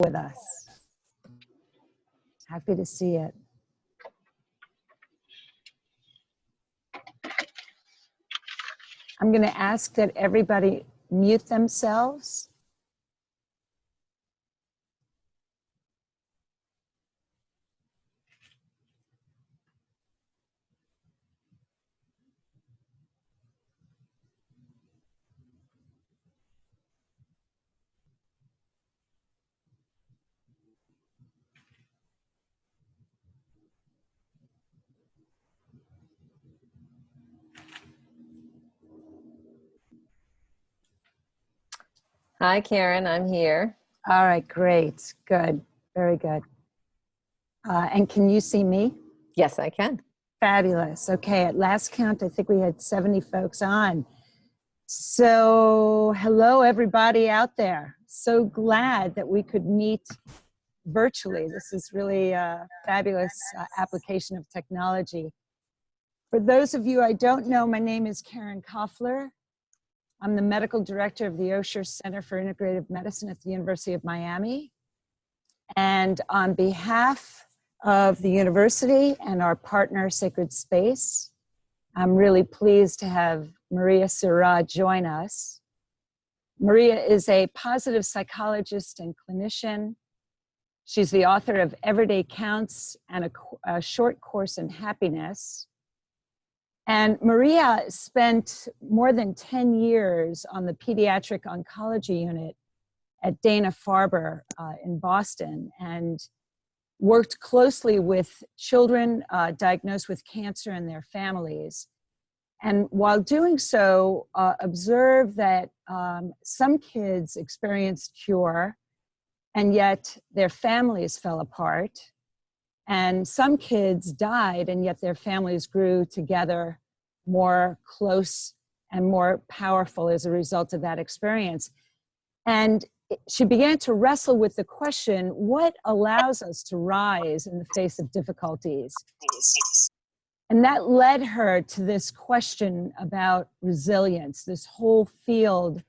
with us. Happy to see it. I'm going to ask that everybody mute themselves. Hi, Karen, I'm here. All right, great, good, very good. And can you see me? Yes, I can. Fabulous. Okay, at last count, I think we had 70 folks on. So hello, everybody out there. So glad that we could meet virtually. This is really a fabulous application of technology. For those of you I don't know, my name is Karen Koffler. I'm the medical director of the Osher Center for Integrative Medicine at the University of Miami. And on behalf of the university and our partner, Sacred Space, I'm really pleased to have Maria Sirois join us. Maria is a positive psychologist and clinician. She's the author of Everyday Counts and a short course in happiness. And Maria spent more than 10 years on the pediatric oncology unit at Dana-Farber in Boston and worked closely with children diagnosed with cancer and their families. And while doing so, observed that some kids experienced cure and yet their families fell apart. And some kids died, and yet their families grew together more close and more powerful as a result of that experience. And she began to wrestle with the question, what allows us to rise in the face of difficulties? And that led her to this question about resilience, this whole field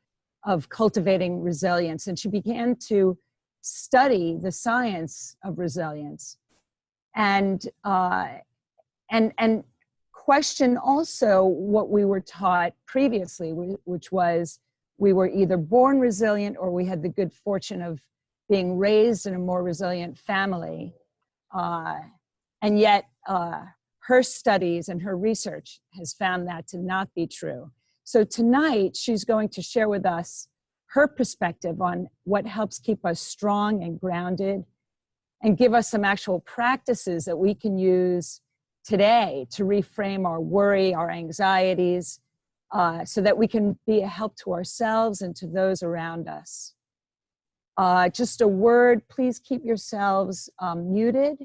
of cultivating resilience. And she began to study the science of resilience. And question also what we were taught previously, which was we were either born resilient or we had the good fortune of being raised in a more resilient family. And yet her studies and her research has found that to not be true. So tonight she's going to share with us her perspective on what helps keep us strong and grounded, and give us some actual practices that we can use today to reframe our worry, our anxieties, so that we can be a help to ourselves and to those around us. Just a word, please keep yourselves muted,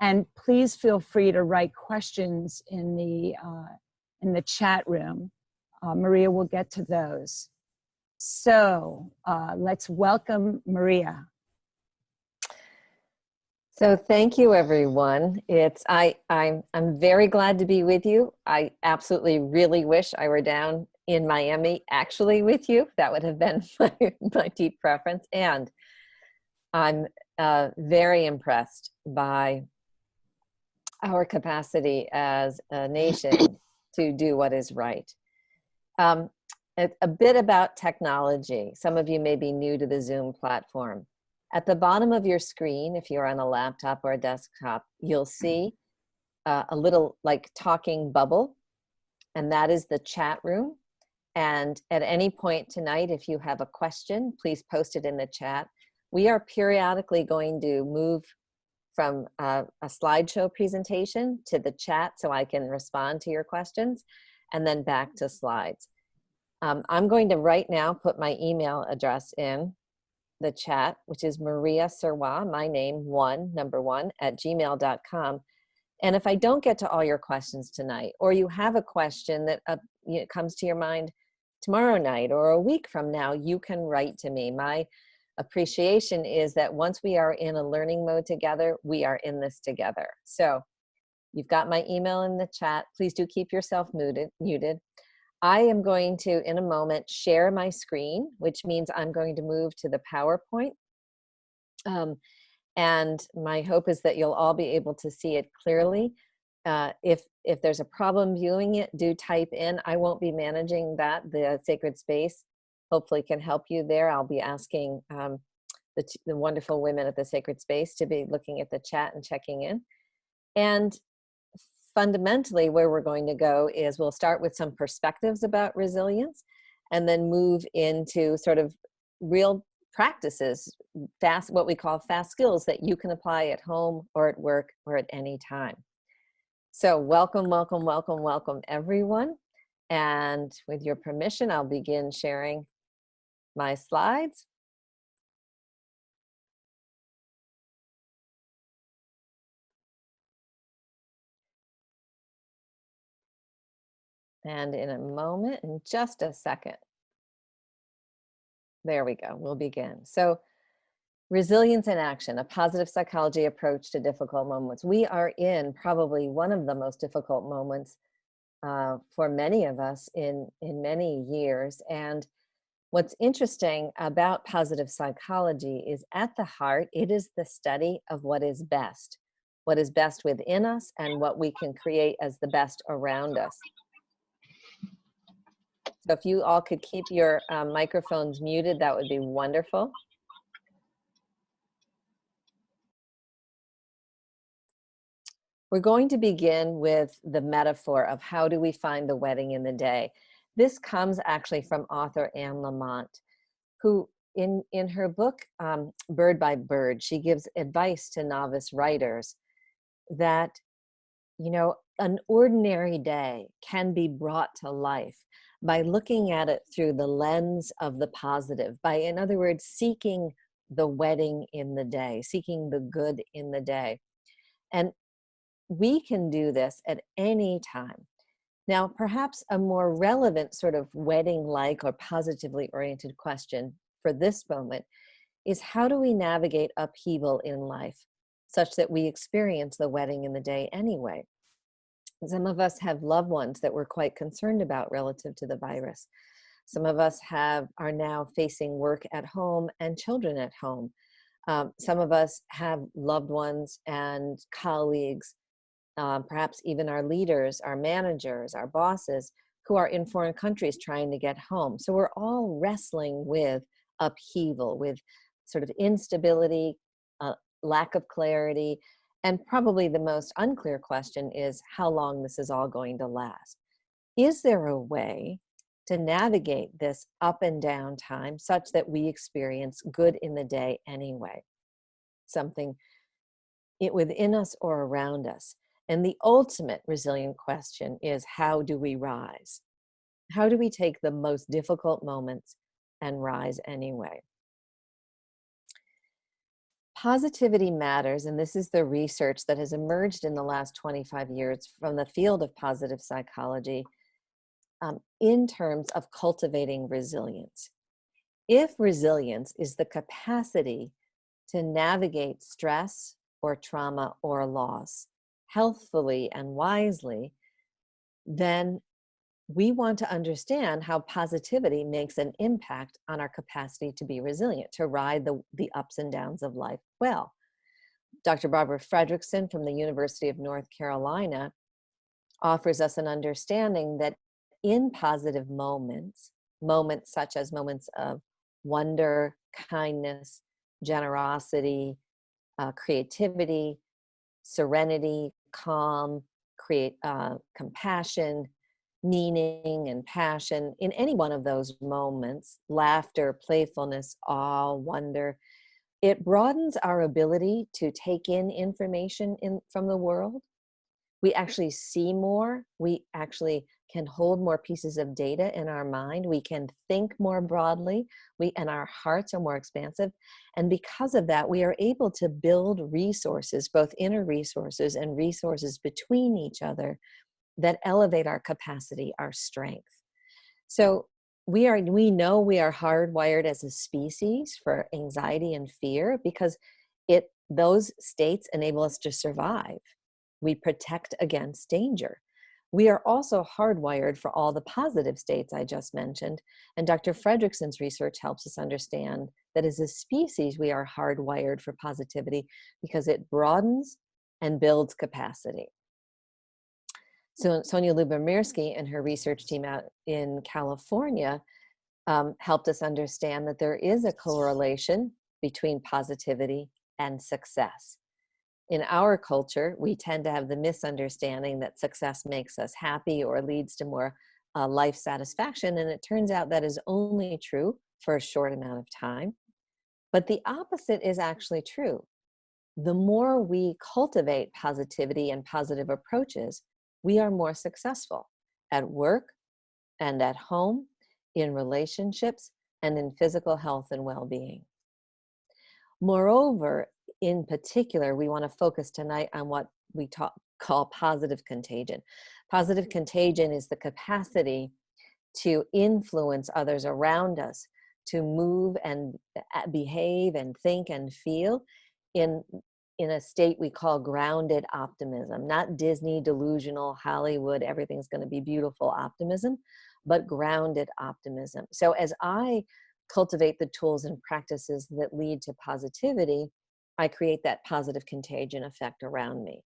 and please feel free to write questions in the chat room. Maria will get to those. So let's welcome Maria. So thank you, everyone. I'm very glad to be with you. I absolutely really wish I were down in Miami actually with you. That would have been my deep preference. And I'm very impressed by our capacity as a nation to do what is right. A bit about technology. Some of you may be new to the Zoom platform. At the bottom of your screen, if you're on a laptop or a desktop, you'll see a little like talking bubble, and that is the chat room. And at any point tonight, if you have a question, please post it in the chat. We are periodically going to move from a slideshow presentation to the chat so I can respond to your questions, and then back to slides. I'm going to right now put my email address in the chat, which is Maria Sirois, my name, number one, @gmail.com. And if I don't get to all your questions tonight, or you have a question that comes to your mind tomorrow night or a week from now, you can write to me. My appreciation is that once we are in a learning mode together, we are in this together. So you've got my email in the chat. Please do keep yourself muted. I am going to, in a moment, share my screen, which means I'm going to move to the PowerPoint. Um, and my hope is that you'll all be able to see it clearly. If there's a problem viewing it, do type in. I won't be managing that. The Sacred Space hopefully can help you there. I'll be asking the wonderful women at the Sacred Space to be looking at the chat and checking in. And fundamentally, where we're going to go is we'll start with some perspectives about resilience and then move into sort of real practices, what we call fast skills that you can apply at home or at work or at any time. So welcome, welcome, welcome, welcome, everyone. And with your permission, I'll begin sharing my slides. And in a moment, in just a second. There we go, we'll begin. So resilience in action, a positive psychology approach to difficult moments. We are in probably one of the most difficult moments for many of us in many years. And what's interesting about positive psychology is at the heart, it is the study of what is best within us and what we can create as the best around us. So if you all could keep your microphones muted, that would be wonderful. We're going to begin with the metaphor of how do we find the wedding in the day. This comes actually from author Anne Lamott, who in her book, Bird by Bird, she gives advice to novice writers that, you know, an ordinary day can be brought to life by looking at it through the lens of the positive, by, in other words, seeking the wedding in the day, seeking the good in the day. And we can do this at any time. Now, perhaps a more relevant sort of wedding-like or positively oriented question for this moment is, how do we navigate upheaval in life such that we experience the wedding in the day anyway? Some of us have loved ones that we're quite concerned about relative to the virus. Some of us are now facing work at home and children at home. Some of us have loved ones and colleagues, perhaps even our leaders, our managers, our bosses, who are in foreign countries trying to get home. So we're all wrestling with upheaval, with sort of instability, lack of clarity, and probably the most unclear question is how long this is all going to last. Is there a way to navigate this up and down time such that we experience good in the day anyway? Something within us or around us. And the ultimate resilient question is, how do we rise? How do we take the most difficult moments and rise anyway? Positivity matters, and this is the research that has emerged in the last 25 years from the field of positive psychology in terms of cultivating resilience. If resilience is the capacity to navigate stress or trauma or loss healthfully and wisely, then we want to understand how positivity makes an impact on our capacity to be resilient, to ride the ups and downs of life well. Dr. Barbara Fredrickson from the University of North Carolina offers us an understanding that in positive moments such as moments of wonder, kindness, generosity, creativity, serenity, calm, compassion, meaning and passion, in any one of those moments, laughter, playfulness, awe, wonder, it broadens our ability to take in information from the world. We actually see more. We actually can hold more pieces of data in our mind. We can think more broadly. And our hearts are more expansive. And because of that, we are able to build resources, both inner resources and resources between each other, that elevate our capacity, our strength. So we know we are hardwired as a species for anxiety and fear because those states enable us to survive. We protect against danger. We are also hardwired for all the positive states I just mentioned, and Dr. Fredrickson's research helps us understand that as a species, we are hardwired for positivity because it broadens and builds capacity. So Sonia Lubomirsky and her research team out in California helped us understand that there is a correlation between positivity and success. In our culture, we tend to have the misunderstanding that success makes us happy or leads to more life satisfaction, and it turns out that is only true for a short amount of time. But the opposite is actually true. The more we cultivate positivity and positive approaches, we are more successful at work and at home, in relationships, and in physical health and well-being. Moreover, in particular, we want to focus tonight on what we call positive contagion. Positive contagion is the capacity to influence others around us, to move and behave and think and feel in a state we call grounded optimism, not Disney, delusional, Hollywood, everything's going to be beautiful optimism, but grounded optimism. So as I cultivate the tools and practices that lead to positivity, I create that positive contagion effect around me.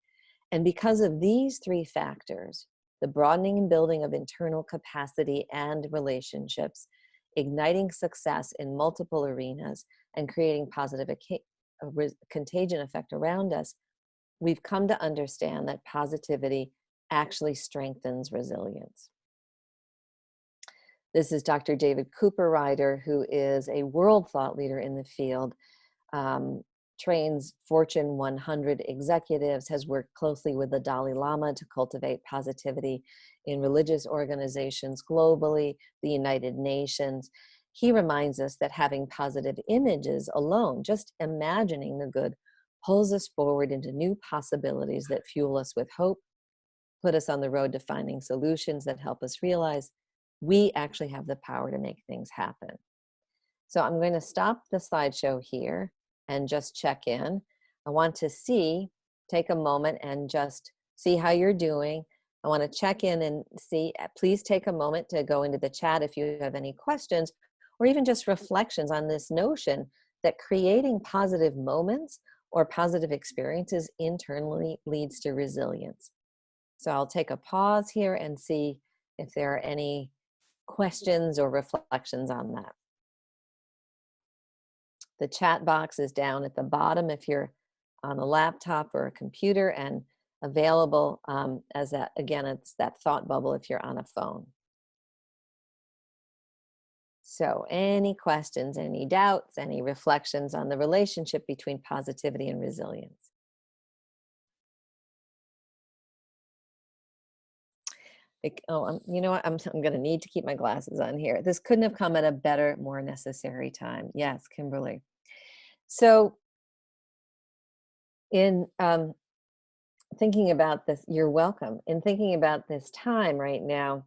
And because of these three factors, the broadening and building of internal capacity and relationships, igniting success in multiple arenas, and creating positive contagion effect around us, we've come to understand that positivity actually strengthens resilience. This is Dr. David Cooper-Ryder, who is a world thought leader in the field, trains Fortune 100 executives, has worked closely with the Dalai Lama to cultivate positivity in religious organizations globally, the United Nations. He reminds us that having positive images alone, just imagining the good, pulls us forward into new possibilities that fuel us with hope, put us on the road to finding solutions that help us realize we actually have the power to make things happen. So I'm going to stop the slideshow here and just check in. I want to take a moment and just see how you're doing. I want to check in and see, please take a moment to go into the chat if you have any questions or even just reflections on this notion that creating positive moments or positive experiences internally leads to resilience. So I'll take a pause here and see if there are any questions or reflections on that. The chat box is down at the bottom if you're on a laptop or a computer, and available as that, again, it's that thought bubble if you're on a phone. So any questions, any doubts, any reflections on the relationship between positivity and resilience? You know what? I'm going to need to keep my glasses on here. This couldn't have come at a better, more necessary time. Yes, Kimberly. So in thinking about this, you're welcome. In thinking about this time right now,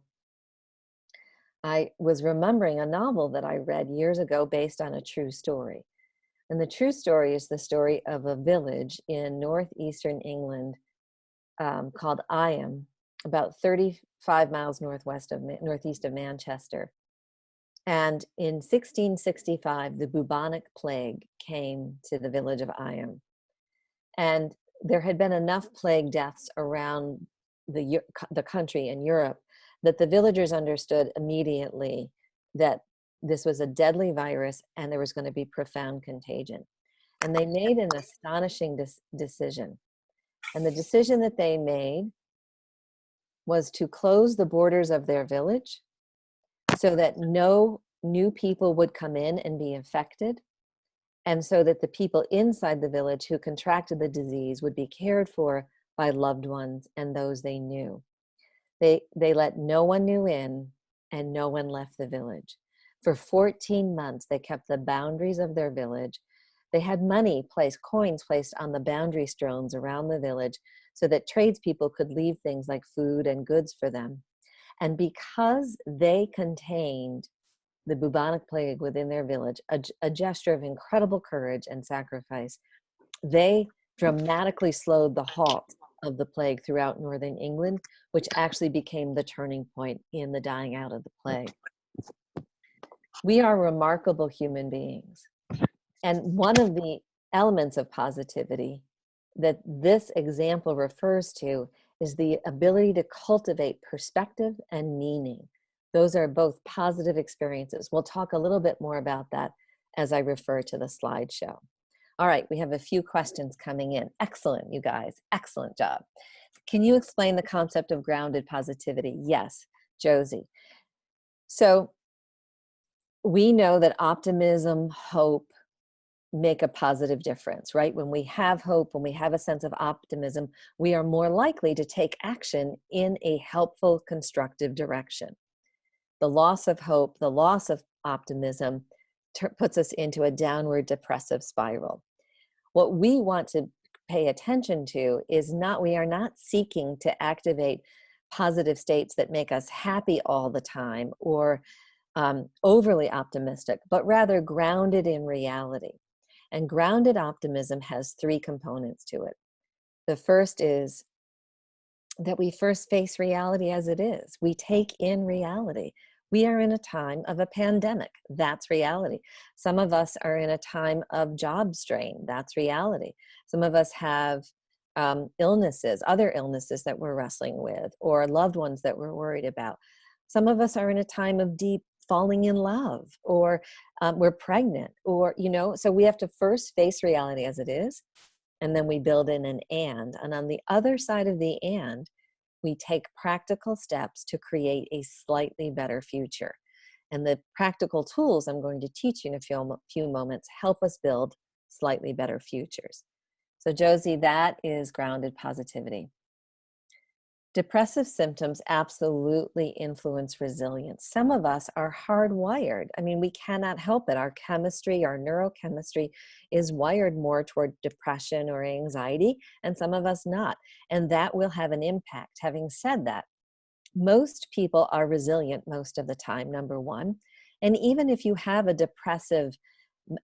I was remembering a novel that I read years ago based on a true story. And the true story is the story of a village in northeastern England called Iam, about 35 miles northeast of Manchester. And in 1665, the bubonic plague came to the village of Iam. And there had been enough plague deaths around the country in Europe that the villagers understood immediately that this was a deadly virus and there was going to be profound contagion. And they made an astonishing decision. And the decision that they made was to close the borders of their village so that no new people would come in and be infected, and so that the people inside the village who contracted the disease would be cared for by loved ones and those they knew. They let no one new in and no one left the village. For 14 months, they kept the boundaries of their village. They had coins placed on the boundary stones around the village so that tradespeople could leave things like food and goods for them. And because they contained the bubonic plague within their village, a gesture of incredible courage and sacrifice, they dramatically slowed the halt of the plague throughout northern England, which actually became the turning point in the dying out of the plague. We are remarkable human beings. And one of the elements of positivity that this example refers to is the ability to cultivate perspective and meaning. Those are both positive experiences. We'll talk a little bit more about that as I refer to the slideshow. All right, we have a few questions coming in. Excellent, you guys. Excellent job. Can you explain the concept of grounded positivity? Yes, Josie. So we know that optimism, hope, make a positive difference, right? When we have hope, when we have a sense of optimism, we are more likely to take action in a helpful, constructive direction. The loss of hope, the loss of optimism puts us into a downward depressive spiral. What we want to pay attention to is we are not seeking to activate positive states that make us happy all the time or overly optimistic, but rather grounded in reality. And grounded optimism has three components to it. The first is that we first face reality as it is. We take in reality. We are in a time of a pandemic. That's reality. Some of us are in a time of job strain. That's reality. Some of us have illnesses, other illnesses that we're wrestling with, or loved ones that we're worried about. Some of us are in a time of deep falling in love, or we're pregnant, or, so we have to first face reality as it is, and then we build in an and on the other side of the and, we take practical steps to create a slightly better future. And the practical tools I'm going to teach you in a few moments help us build slightly better futures. So Josie, that is grounded positivity. Depressive symptoms absolutely influence resilience. Some of us are hardwired. I mean, we cannot help it. Our chemistry, our neurochemistry is wired more toward depression or anxiety, and some of us not. And that will have an impact. Having said that, most people are resilient most of the time, number one. And even if you have a depressive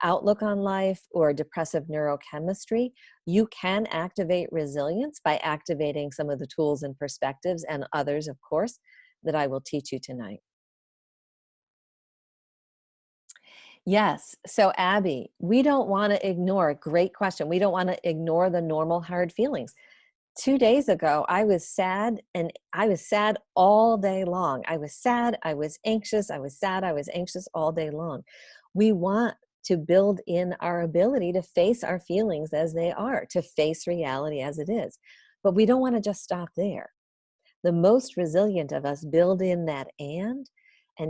outlook on life or depressive neurochemistry, you can activate resilience by activating some of the tools and perspectives, and others, of course, that I will teach you tonight. Yes. So Abby, we don't want to ignore, great question. We don't want to ignore the normal hard feelings. 2 days ago, I was sad, and I was sad all day long. I was sad, I was anxious, I was sad, I was anxious all day long. We want to build in our ability to face our feelings as they are, to face reality as it is. But we don't want to just stop there. The most resilient of us build in that and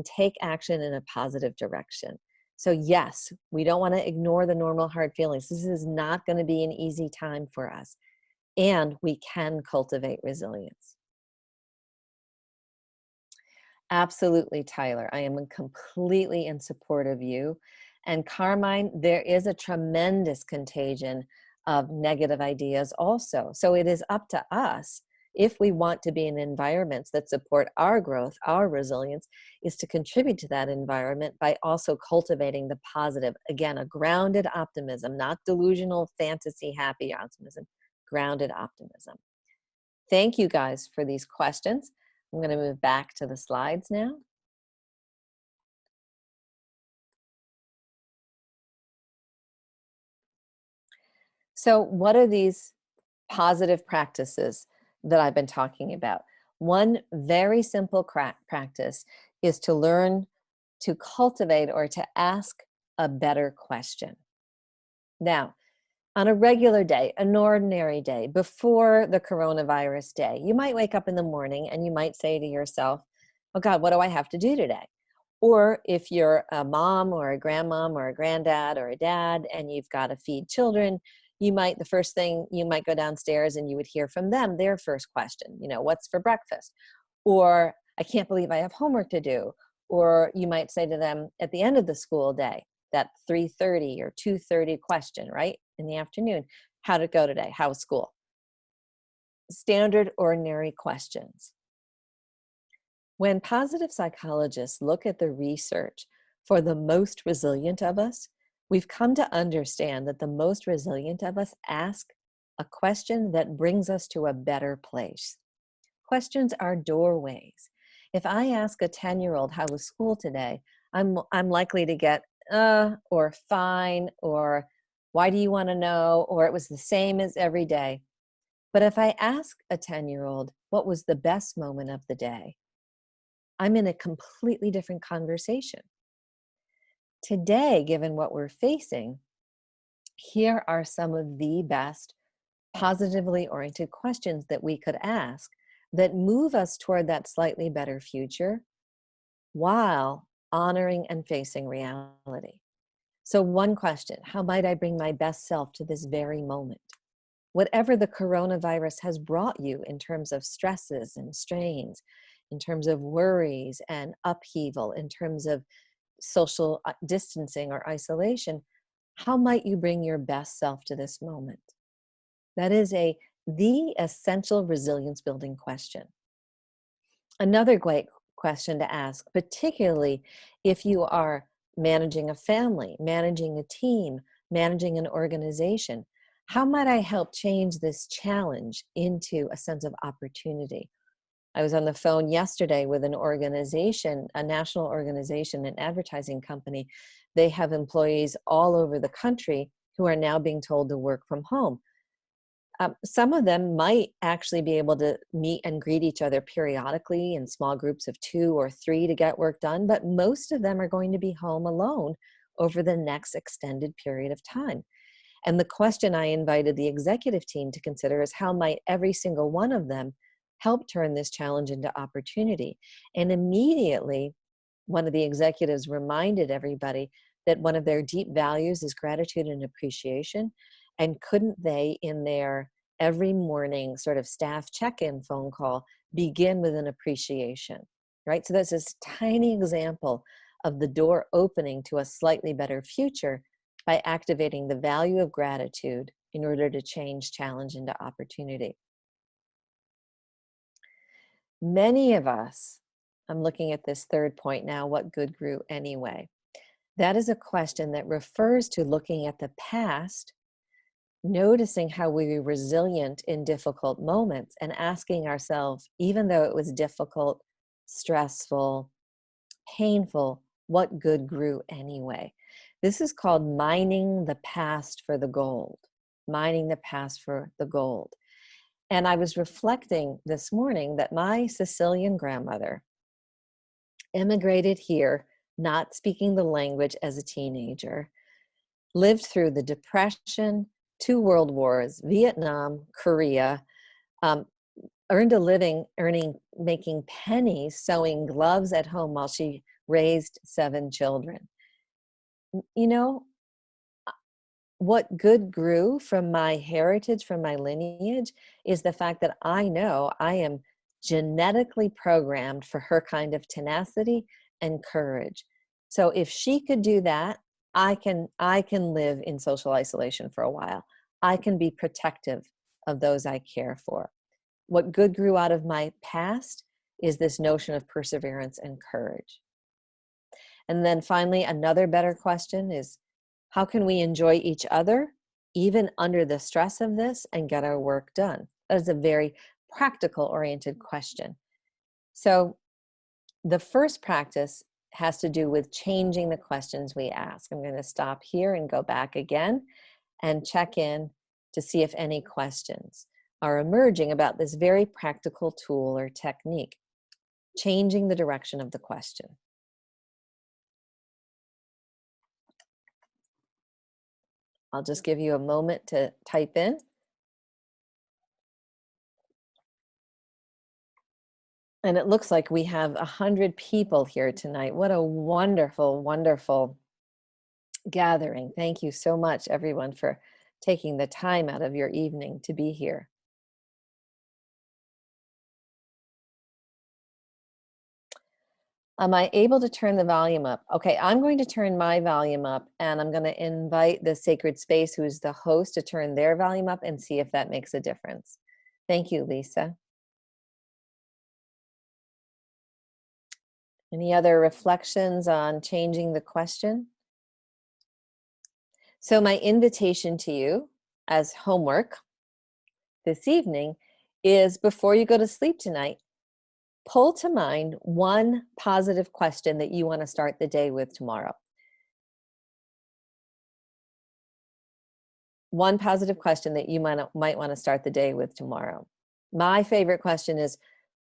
take action in a positive direction. So yes, we don't want to ignore the normal hard feelings. This is not going to be an easy time for us. And we can cultivate resilience. Absolutely, Tyler. I am completely in support of you. And Carmine, there is a tremendous contagion of negative ideas also. So it is up to us, if we want to be in environments that support our growth, our resilience, is to contribute to that environment by also cultivating the positive. Again, a grounded optimism, not delusional, fantasy, happy optimism, grounded optimism. Thank you guys for these questions. I'm going to move back to the slides now. So what are these positive practices that I've been talking about? One very simple practice is to learn to cultivate or to ask a better question. Now, on a regular day, an ordinary day, before the coronavirus day, you might wake up in the morning and you might say to yourself, oh God, what do I have to do today? Or if you're a mom or a grandmom or a granddad or a dad and you've got to feed children, the first thing you might go downstairs and you would hear from them, their first question, what's for breakfast? Or I can't believe I have homework to do. Or you might say to them at the end of the school day, that 3:30 or 2:30 question, right? In the afternoon, how'd it go today? How was school? Standard, ordinary questions. When positive psychologists look at the research for the most resilient of us, we've come to understand that the most resilient of us ask a question that brings us to a better place. Questions are doorways. If I ask a 10-year-old how was school today, I'm likely to get or fine, or why do you want to know, or it was the same as every day. But if I ask a 10-year-old what was the best moment of the day, I'm in a completely different conversation. Today, given what we're facing, here are some of the best positively oriented questions that we could ask that move us toward that slightly better future while honoring and facing reality. So one question: how might I bring my best self to this very moment? Whatever the coronavirus has brought you in terms of stresses and strains, in terms of worries and upheaval, in terms of social distancing or isolation, how might you bring your best self to this moment? That is the essential resilience building question. Another great question to ask, particularly if you are managing a family, managing a team, managing an organization: how might I help change this challenge into a sense of opportunity? I was on the phone yesterday with an organization, a national organization, an advertising company. They have employees all over the country who are now being told to work from home. Some of them might actually be able to meet and greet each other periodically in small groups of 2 or 3 to get work done, but most of them are going to be home alone over the next extended period of time. And the question I invited the executive team to consider is: how might every single one of them help turn this challenge into opportunity? And immediately, one of the executives reminded everybody that one of their deep values is gratitude and appreciation. And couldn't they, in their every morning sort of staff check-in phone call, begin with an appreciation, right? So that's this tiny example of the door opening to a slightly better future by activating the value of gratitude in order to change challenge into opportunity. Many of us, I'm looking at this third point now: what good grew anyway? That is a question that refers to looking at the past, noticing how we were resilient in difficult moments, and asking ourselves, even though it was difficult, stressful, painful, what good grew anyway? This is called mining the past for the gold. Mining the past for the gold. And I was reflecting this morning that my Sicilian grandmother immigrated here, not speaking the language, as a teenager, lived through the Depression, 2 world wars, Vietnam, Korea, earned a living making pennies sewing gloves at home while she raised 7 children. You know, what good grew from my heritage, from my lineage, is the fact that I know I am genetically programmed for her kind of tenacity and courage. So if she could do that, I can live in social isolation for a while. I can be protective of those I care for. What good grew out of my past is this notion of perseverance and courage. And then finally, another better question is: how can we enjoy each other even under the stress of this and get our work done? That is a very practical oriented question. So the first practice has to do with changing the questions we ask. I'm going to stop here and go back again and check in to see if any questions are emerging about this very practical tool or technique: changing the direction of the question. I'll just give you a moment to type in. And it looks like we have 100 people here tonight. What a wonderful, wonderful gathering. Thank you so much, everyone, for taking the time out of your evening to be here. Am I able to turn the volume up? Okay, I'm going to turn my volume up, and I'm going to invite the Sacred Space, who is the host, to turn their volume up and see if that makes a difference. Thank you, Lisa. Any other reflections on changing the question? So my invitation to you as homework this evening is, before you go to sleep tonight, pull to mind one positive question that you want to start the day with tomorrow. One positive question that you might want to start the day with tomorrow. My favorite question is,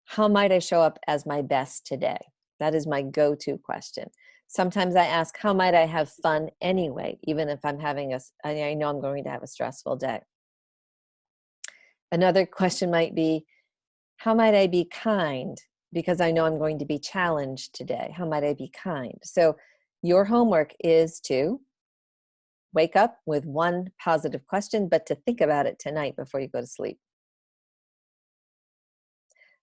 how might I show up as my best today? That is my go-to question. Sometimes I ask, how might I have fun anyway, even if I know I'm going to have a stressful day. Another question might be, how might I be kind? Because I know I'm going to be challenged today. How might I be kind? So your homework is to wake up with one positive question, but to think about it tonight before you go to sleep.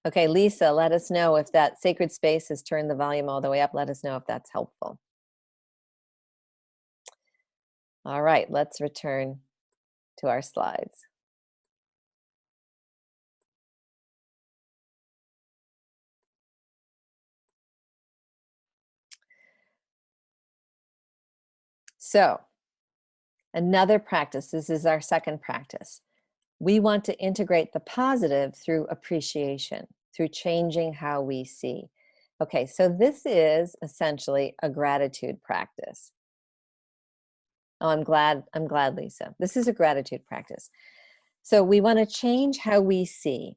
Okay, Lisa, let us know if that sacred space has turned the volume all the way up. Let us know if that's helpful. All right, let's return to our slides. So, another practice, this is our second practice. We want to integrate the positive through appreciation, through changing how we see. Okay, so this is essentially a gratitude practice. Oh, I'm glad, Lisa. This is a gratitude practice. So we want to change how we see.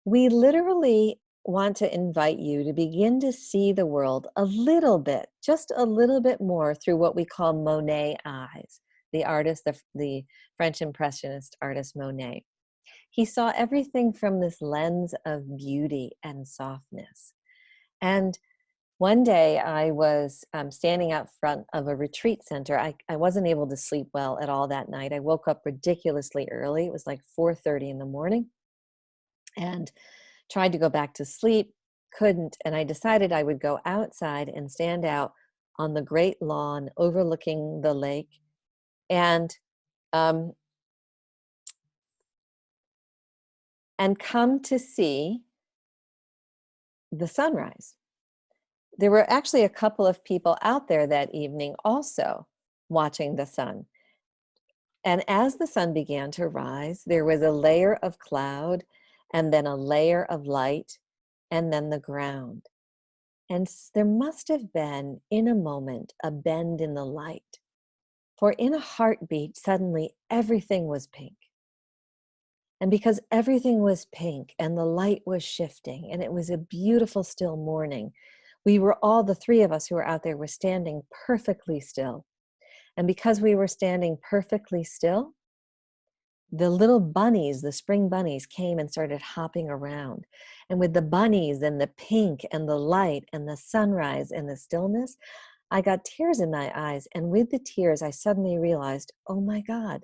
We literally want to invite you to begin to see the world a little bit, just a little bit more, through what we call Monet eyes. The artist, the French Impressionist artist Monet. He saw everything from this lens of beauty and softness. And one day I was standing out front of a retreat center. I wasn't able to sleep well at all that night. I woke up ridiculously early. It was like 4:30 in the morning, and tried to go back to sleep, couldn't. And I decided I would go outside and stand out on the great lawn overlooking the lake, and come to see the sunrise. There were actually a couple of people out there that evening also watching the sun. And as the sun began to rise, there was a layer of cloud, and then a layer of light, and then the ground. And there must have been, in a moment, a bend in the light. For in a heartbeat, suddenly everything was pink. And because everything was pink and the light was shifting, and it was a beautiful still morning, we were all, the three of us who were out there, were standing perfectly still. And because we were standing perfectly still, the little bunnies, the spring bunnies, came and started hopping around. And with the bunnies and the pink and the light and the sunrise and the stillness, I got tears in my eyes. And with the tears, I suddenly realized, oh my God,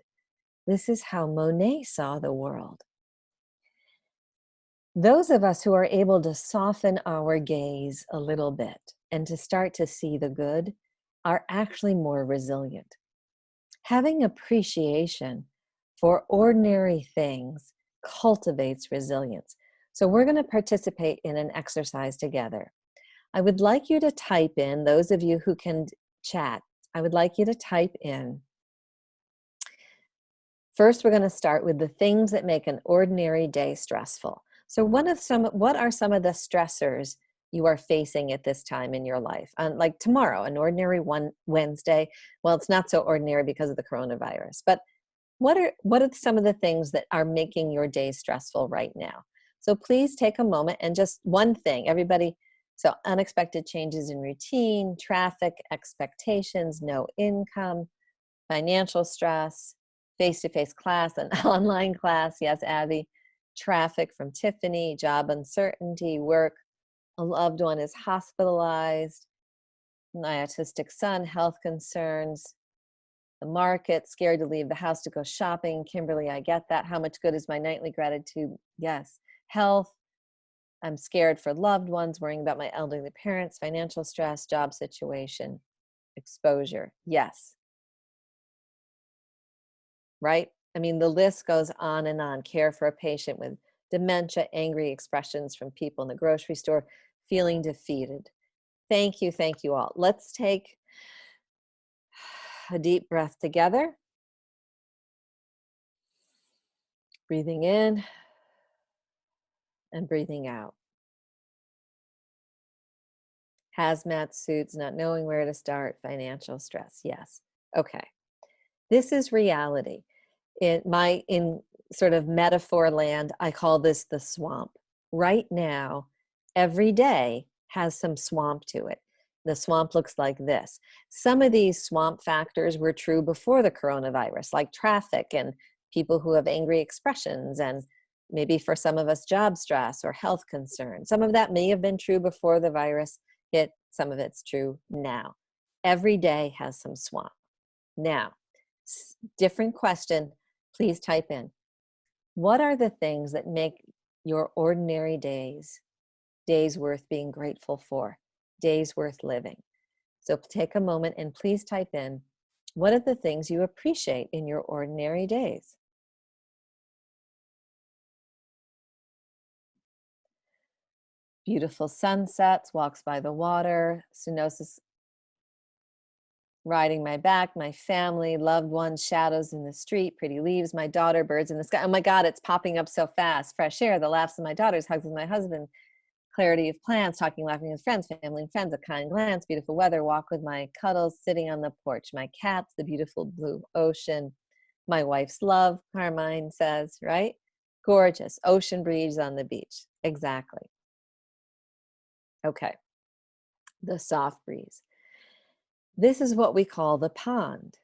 this is how Monet saw the world. Those of us who are able to soften our gaze a little bit and to start to see the good are actually more resilient. Having appreciation for ordinary things cultivates resilience. So we're going to participate in an exercise together. I would like you to type in, those of you who can chat, I would like you to type in. First, we're going to start with the things that make an ordinary day stressful. So what are some of the stressors you are facing at this time in your life? Like tomorrow, an ordinary Wednesday. Well, it's not so ordinary because of the coronavirus, but what are some of the things that are making your day stressful right now? So please take a moment and just one thing, everybody. So unexpected changes in routine, traffic, expectations, no income, financial stress, face-to-face class and online class. Yes, Abby. Traffic from Tiffany, job uncertainty, work, a loved one is hospitalized, my autistic son, health concerns, the market, scared to leave the house to go shopping. Kimberly, I get that. How much good is my nightly gratitude? Yes. Health, I'm scared for loved ones, worrying about my elderly parents, financial stress, job situation, exposure. Yes. Right? I mean, the list goes on and on. Care for a patient with dementia, angry expressions from people in the grocery store, feeling defeated. Thank you all. Let's take a deep breath together. Breathing in and breathing out. Hazmat suits, not knowing where to start, financial stress. Yes. Okay. This is reality. In sort of metaphor land, I call this the swamp. Right now, every day has some swamp to it. The swamp looks like this. Some of these swamp factors were true before the coronavirus, like traffic and people who have angry expressions, and maybe for some of us, job stress or health concerns. Some of that may have been true before the virus hit. Some of it's true now. Every day has some swamp. Now, different question, please type in. What are the things that make your ordinary days worth being grateful for, days worth living? So take a moment and please type in, what are the things you appreciate in your ordinary days? Beautiful sunsets, walks by the water, stenosis riding my back, my family, loved ones, shadows in the street, pretty leaves, my daughter, birds in the sky. Oh my God, it's popping up so fast. Fresh air, the laughs of my daughters, hugs with my husband, clarity of plans, talking, laughing with friends, family and friends, a kind glance, beautiful weather, walk with my cuddles, sitting on the porch, my cats, the beautiful blue ocean, my wife's love, Carmine says, right? Gorgeous, ocean breeze on the beach. Exactly. Okay, the soft breeze. This is what we call the pond.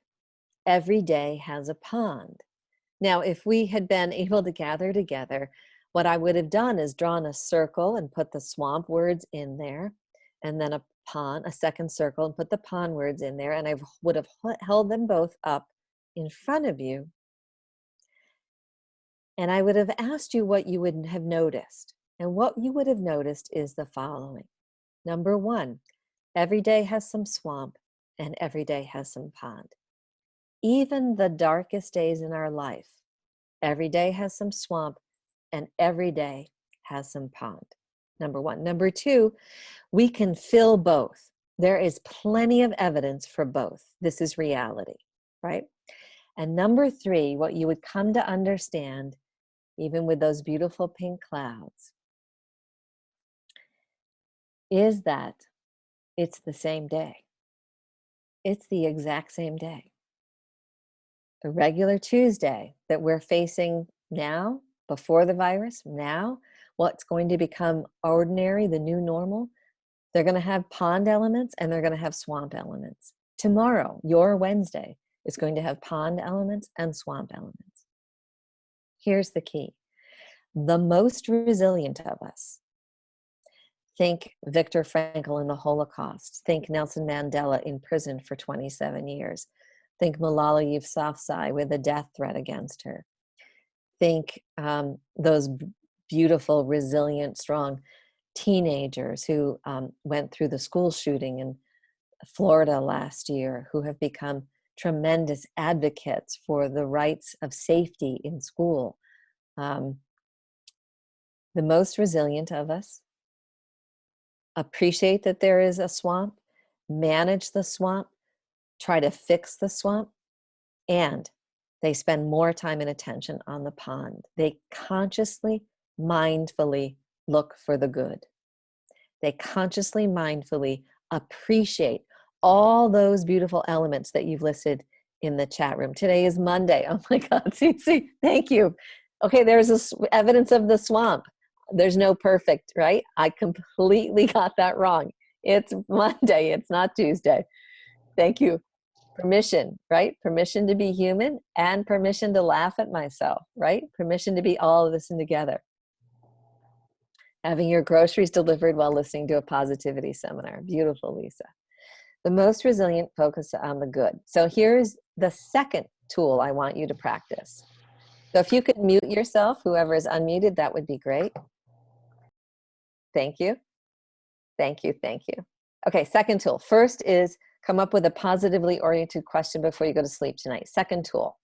Every day has a pond. Now, if we had been able to gather together, what I would have done is drawn a circle and put the swamp words in there, and then a pond, a second circle, and put the pond words in there, and I would have held them both up in front of you, and I would have asked you what you would have noticed. And what you would have noticed is the following. Number one, every day has some swamp, and every day has some pond. Even the darkest days in our life, every day has some swamp and every day has some pond. Number one. Number two, we can fill both. There is plenty of evidence for both. This is reality, right? And number three, what you would come to understand, even with those beautiful pink clouds, is that it's the same day. It's the exact same day. A regular Tuesday that we're facing now, before the virus, now, what's going to become ordinary, the new normal, they're going to have pond elements and they're going to have swamp elements. Tomorrow, your Wednesday, is going to have pond elements and swamp elements. Here's the key. The most resilient of us, think Viktor Frankl in the Holocaust, think Nelson Mandela in prison for 27 years, think Malala Yousafzai with a death threat against her. Think those beautiful, resilient, strong teenagers who went through the school shooting in Florida last year, who have become tremendous advocates for the rights of safety in school. The most resilient of us appreciate that there is a swamp, manage the swamp, try to fix the swamp, and they spend more time and attention on the pond. They consciously, mindfully look for the good. They consciously, mindfully appreciate all those beautiful elements that you've listed in the chat room. Today is Monday. Oh my God, see, thank you. Okay, there's evidence of the swamp. There's no perfect, right? I completely got that wrong. It's Monday, it's not Tuesday. Thank you. Permission, right? Permission to be human and permission to laugh at myself, right? Permission to be all of this and together. Having your groceries delivered while listening to a positivity seminar. Beautiful, Lisa. The most resilient focus on the good. So here's the second tool I want you to practice. So if you could mute yourself, whoever is unmuted, that would be great. Thank you. Thank you. Thank you. Okay, second tool. First is come up with a positively oriented question before you go to sleep tonight. Second tool.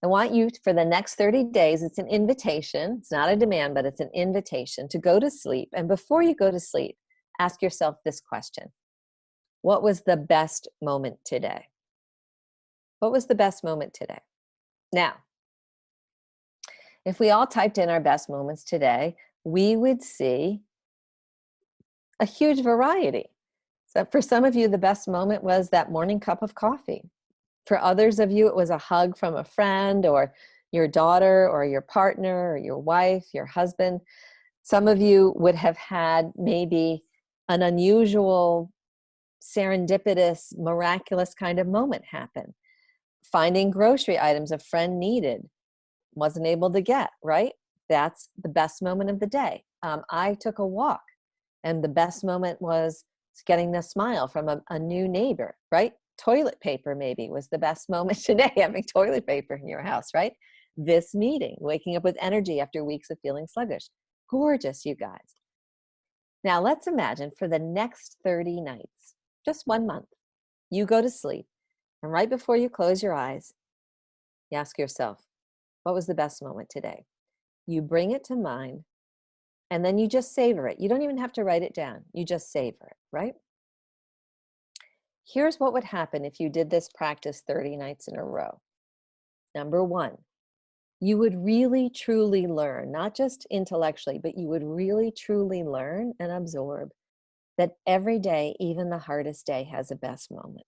I want you, for the next 30 days, it's an invitation. It's not a demand, but it's an invitation to go to sleep. And before you go to sleep, ask yourself this question. What was the best moment today? What was the best moment today? Now, if we all typed in our best moments today, we would see a huge variety. So for some of you, the best moment was that morning cup of coffee. For others of you, it was a hug from a friend or your daughter or your partner or your wife, your husband. Some of you would have had maybe an unusual, serendipitous, miraculous kind of moment happen. Finding grocery items a friend needed, wasn't able to get, right? That's the best moment of the day. I took a walk, and the best moment was getting the smile from a new neighbor, right? Toilet paper maybe was the best moment today, having toilet paper in your house, right? This meeting, waking up with energy after weeks of feeling sluggish. Gorgeous, you guys. Now let's imagine for the next 30 nights, just 1 month, you go to sleep, and right before you close your eyes, you ask yourself, what was the best moment today? You bring it to mind, and then you just savor it. You don't even have to write it down. You just savor it, right? Here's what would happen if you did this practice 30 nights in a row. Number one, you would really truly learn, not just intellectually, but you would really truly learn and absorb that every day, even the hardest day, has a best moment.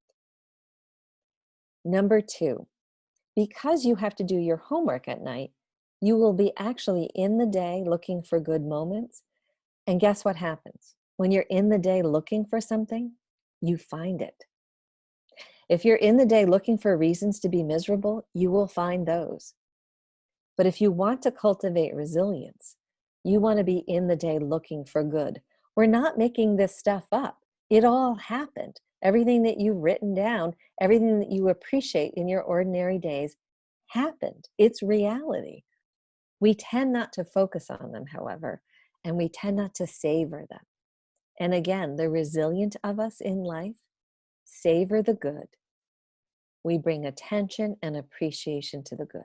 Number two, because you have to do your homework at night, you will be actually in the day looking for good moments. And guess what happens? When you're in the day looking for something, you find it. If you're in the day looking for reasons to be miserable, you will find those. But if you want to cultivate resilience, you want to be in the day looking for good. We're not making this stuff up. It all happened. Everything that you've written down, everything that you appreciate in your ordinary days happened. It's reality. We tend not to focus on them, however, and we tend not to savor them. And again, the resilient of us in life savor the good. We bring attention and appreciation to the good.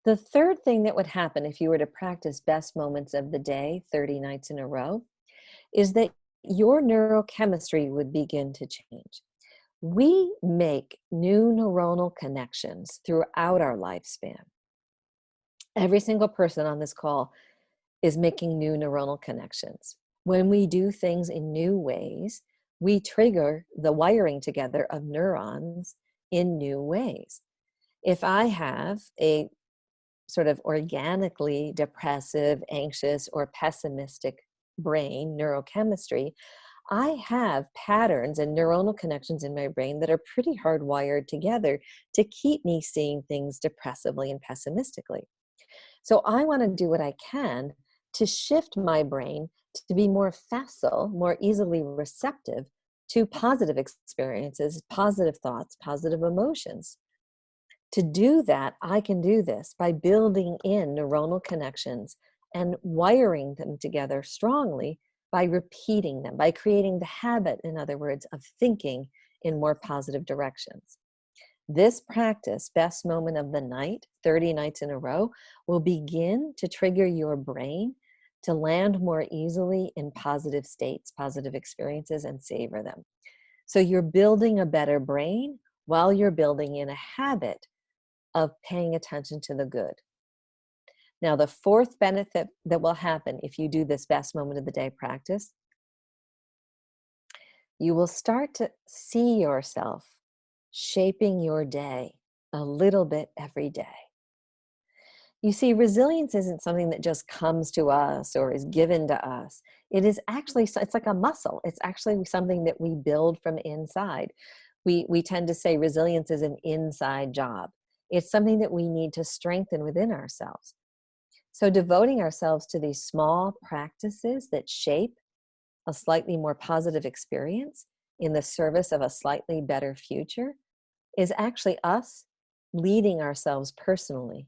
The third thing that would happen if you were to practice best moments of the day 30 nights in a row is that your neurochemistry would begin to change. We make new neuronal connections throughout our lifespan. Every single person on this call is making new neuronal connections. When we do things in new ways, we trigger the wiring together of neurons in new ways. If I have a sort of organically depressive, anxious, or pessimistic brain neurochemistry, I have patterns and neuronal connections in my brain that are pretty hardwired together to keep me seeing things depressively and pessimistically. So I want to do what I can to shift my brain to be more facile, more easily receptive to positive experiences, positive thoughts, positive emotions. To do that, I can do this by building in neuronal connections and wiring them together strongly by repeating them, by creating the habit, in other words, of thinking in more positive directions. This practice, best moment of the night, 30 nights in a row, will begin to trigger your brain to land more easily in positive states, positive experiences, and savor them. So you're building a better brain while you're building in a habit of paying attention to the good. Now, the fourth benefit that will happen if you do this best moment of the day practice, you will start to see yourself shaping your day a little bit every day. You see, resilience isn't something that just comes to us or is given to us. It is actually, it's like a muscle. It's actually something that we build from inside. We tend to say resilience is an inside job. It's something that we need to strengthen within ourselves. So devoting ourselves to these small practices that shape a slightly more positive experience in the service of a slightly better future is actually us leading ourselves personally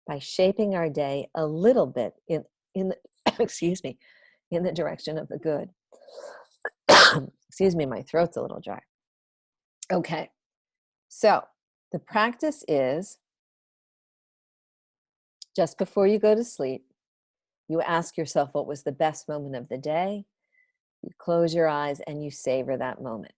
by shaping our day a little bit in the excuse me, in the direction of the good. Excuse me, my throat's a little dry. Okay, so the practice is just before you go to sleep, you ask yourself what was the best moment of the day. You close your eyes and you savor that moment.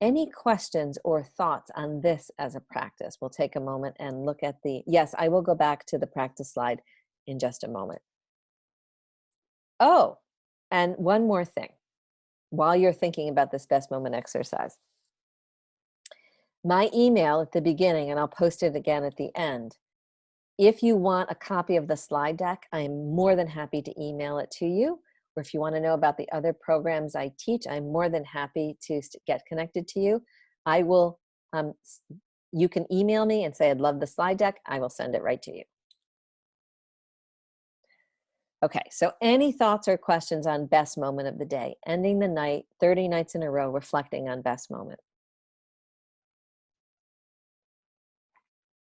Any questions or thoughts on this as a practice? We'll take a moment and look at yes, I will go back to the practice slide in just a moment. Oh, and one more thing while you're thinking about this best moment exercise. My email at the beginning, and I'll post it again at the end. If you want a copy of the slide deck, I'm more than happy to email it to you. Or if you want to know about the other programs I teach, I'm more than happy to get connected to you. I will, you can email me and say, I'd love the slide deck. I will send it right to you. Okay, so any thoughts or questions on best moment of the day? Ending the night, 30 nights in a row, reflecting on best moment.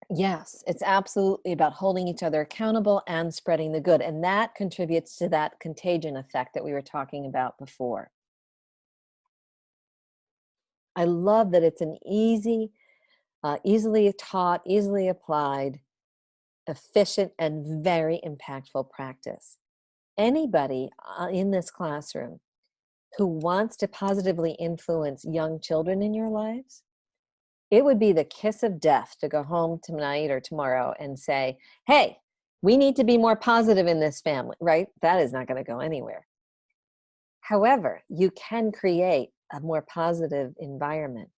Yes, it's absolutely about holding each other accountable and spreading the good. And that contributes to that contagion effect that we were talking about before. I love that it's an easily taught, easily applied, efficient, and very impactful practice. Anybody in this classroom who wants to positively influence young children in your lives, it would be the kiss of death to go home tonight or tomorrow and say, hey, we need to be more positive in this family, right? That is not going to go anywhere. However, you can create a more positive environment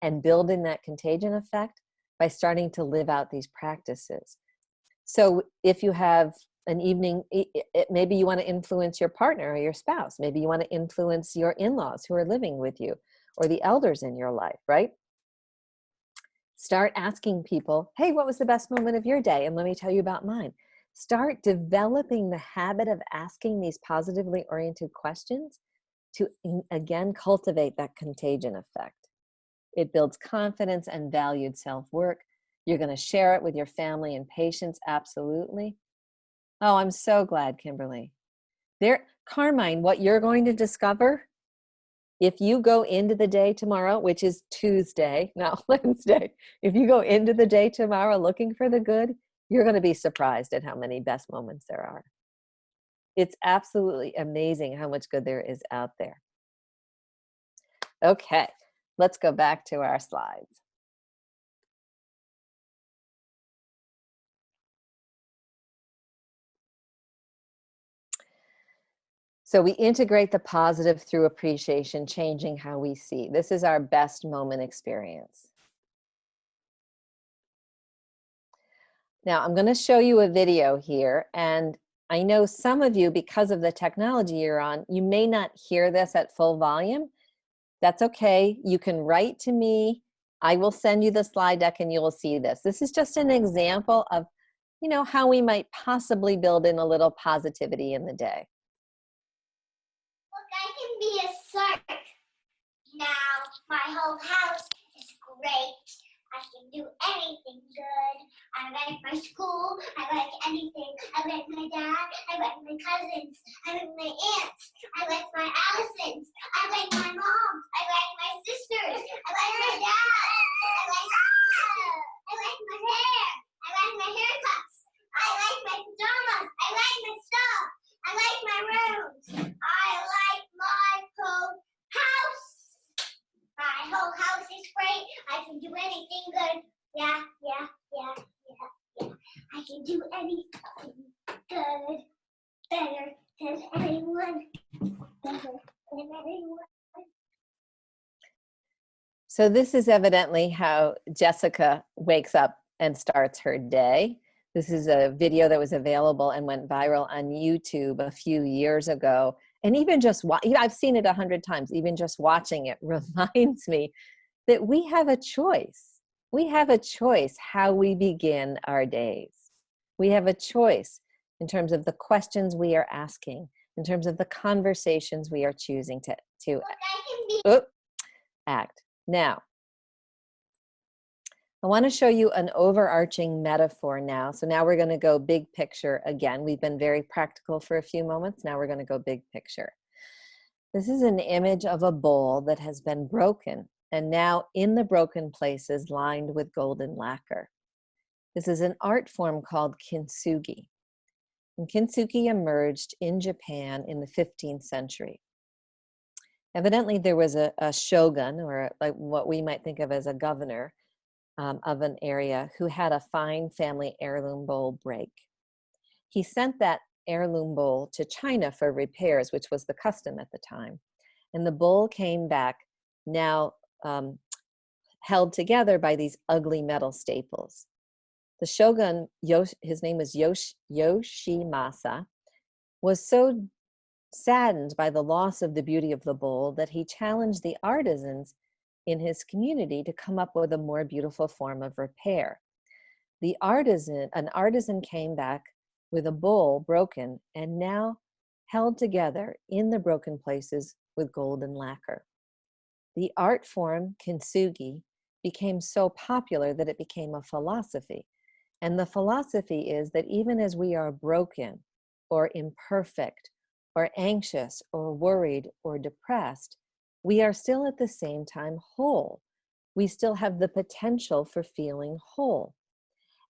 and build in that contagion effect by starting to live out these practices. So if you have an evening, maybe you want to influence your partner or your spouse. Maybe you want to influence your in-laws who are living with you or the elders in your life, right? Start asking people, hey, what was the best moment of your day? And let me tell you about mine. Start developing the habit of asking these positively oriented questions to, again, cultivate that contagion effect. It builds confidence and valued self-work. You're going to share it with your family and patients, absolutely. Oh, I'm so glad, Kimberly. Carmine, what you're going to discover, if you go into the day tomorrow, which is Tuesday, not Wednesday, if you go into the day tomorrow looking for the good, you're going to be surprised at how many best moments there are. It's absolutely amazing how much good there is out there. Okay, let's go back to our slides. So we integrate the positive through appreciation, changing how we see. This is our best moment experience. Now I'm going to show you a video here, and I know some of you, because of the technology you're on, you may not hear this at full volume. That's okay. You can write to me. I will send you the slide deck and you will see this. This is just an example of, how we might possibly build in a little positivity in the day. Look, I can be a shark. Now my whole house is great. I can do anything good. I like my school. I like anything. I like my dad. I like my cousins. I like my aunts. I like my Allisons. I like my mom. I like my sisters. I like my dad. I like my hair. I like my haircuts. I like my pajamas. I like my stuff. I like my rooms. I like my whole house. My whole house is great. I can do anything good. Yeah. I can do anything good. Better than anyone. Better than anyone. So this is evidently how Jessica wakes up and starts her day. This is a video that was available and went viral on YouTube a few years ago. And even just, I've seen it 100 times, even just watching it reminds me that we have a choice. We have a choice how we begin our days. We have a choice in terms of the questions we are asking, in terms of the conversations we are choosing to act. Now, I want to show you an overarching metaphor now. So now we're going to go big picture again. We've been very practical for a few moments. Now we're going to go big picture. This is an image of a bowl that has been broken, and now in the broken places lined with golden lacquer. This is an art form called kintsugi. And kintsugi emerged in Japan in the 15th century. Evidently, there was a shogun, or like what we might think of as a governor, of an area who had a fine family heirloom bowl break. He sent that heirloom bowl to China for repairs, which was the custom at the time. And the bowl came back now held together by these ugly metal staples. The shogun, his name was Yoshimasa, was so saddened by the loss of the beauty of the bowl that he challenged the artisans in his community to come up with a more beautiful form of repair. An artisan came back with a bowl broken and now held together in the broken places with golden lacquer. The art form kintsugi became so popular that it became a philosophy. And the philosophy is that even as we are broken or imperfect or anxious or worried or depressed, we are still at the same time whole. We still have the potential for feeling whole.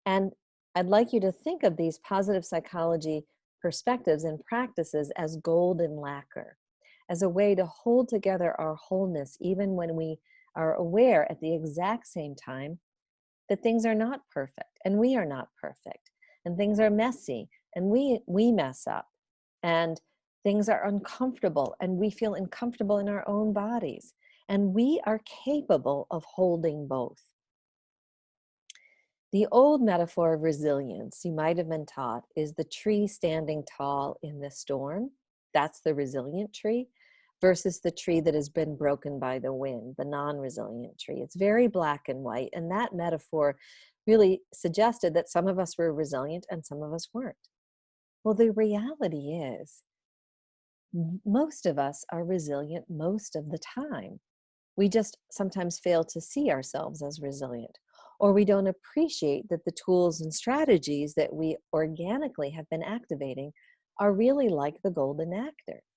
And I'd like you to think of these positive psychology perspectives and practices as golden lacquer, as a way to hold together our wholeness, even when we are aware at the exact same time that things are not perfect, and we are not perfect, and things are messy, and we mess up, and things are uncomfortable, and we feel uncomfortable in our own bodies, and we are capable of holding both. The old metaphor of resilience, you might have been taught, is the tree standing tall in the storm. That's the resilient tree, versus the tree that has been broken by the wind, the non-resilient tree. It's very black and white, and that metaphor really suggested that some of us were resilient and some of us weren't. Well, the reality is, most of us are resilient most of the time. We just sometimes fail to see ourselves as resilient, or we don't appreciate that the tools and strategies that we organically have been activating are really like the golden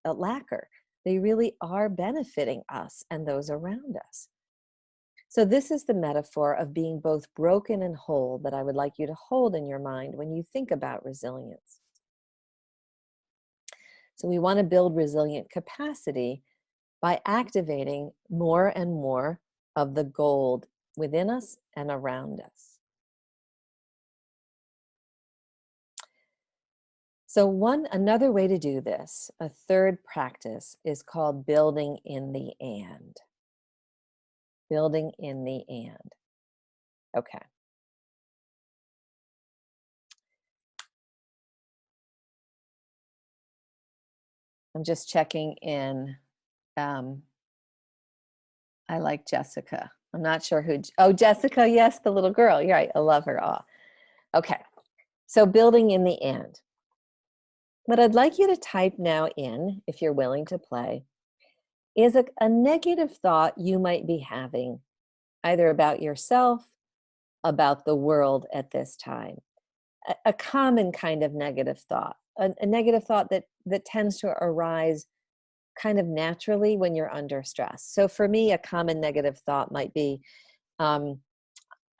lacquer. They really are benefiting us and those around us. So this is the metaphor of being both broken and whole that I would like you to hold in your mind when you think about resilience. So we want to build resilient capacity by activating more and more of the gold within us and around us. So another way to do this, a third practice, is called building in the and. Building in the and. Okay. I'm just checking in. I like Jessica. I'm not sure who. Oh, Jessica, yes, the little girl. You're right. I love her. Oh. Okay. So building in the and. What I'd like you to type now in, if you're willing to play, is a negative thought you might be having, either about yourself, about the world at this time. A common kind of negative thought, a negative thought that tends to arise kind of naturally when you're under stress. So for me, a common negative thought might be, I'm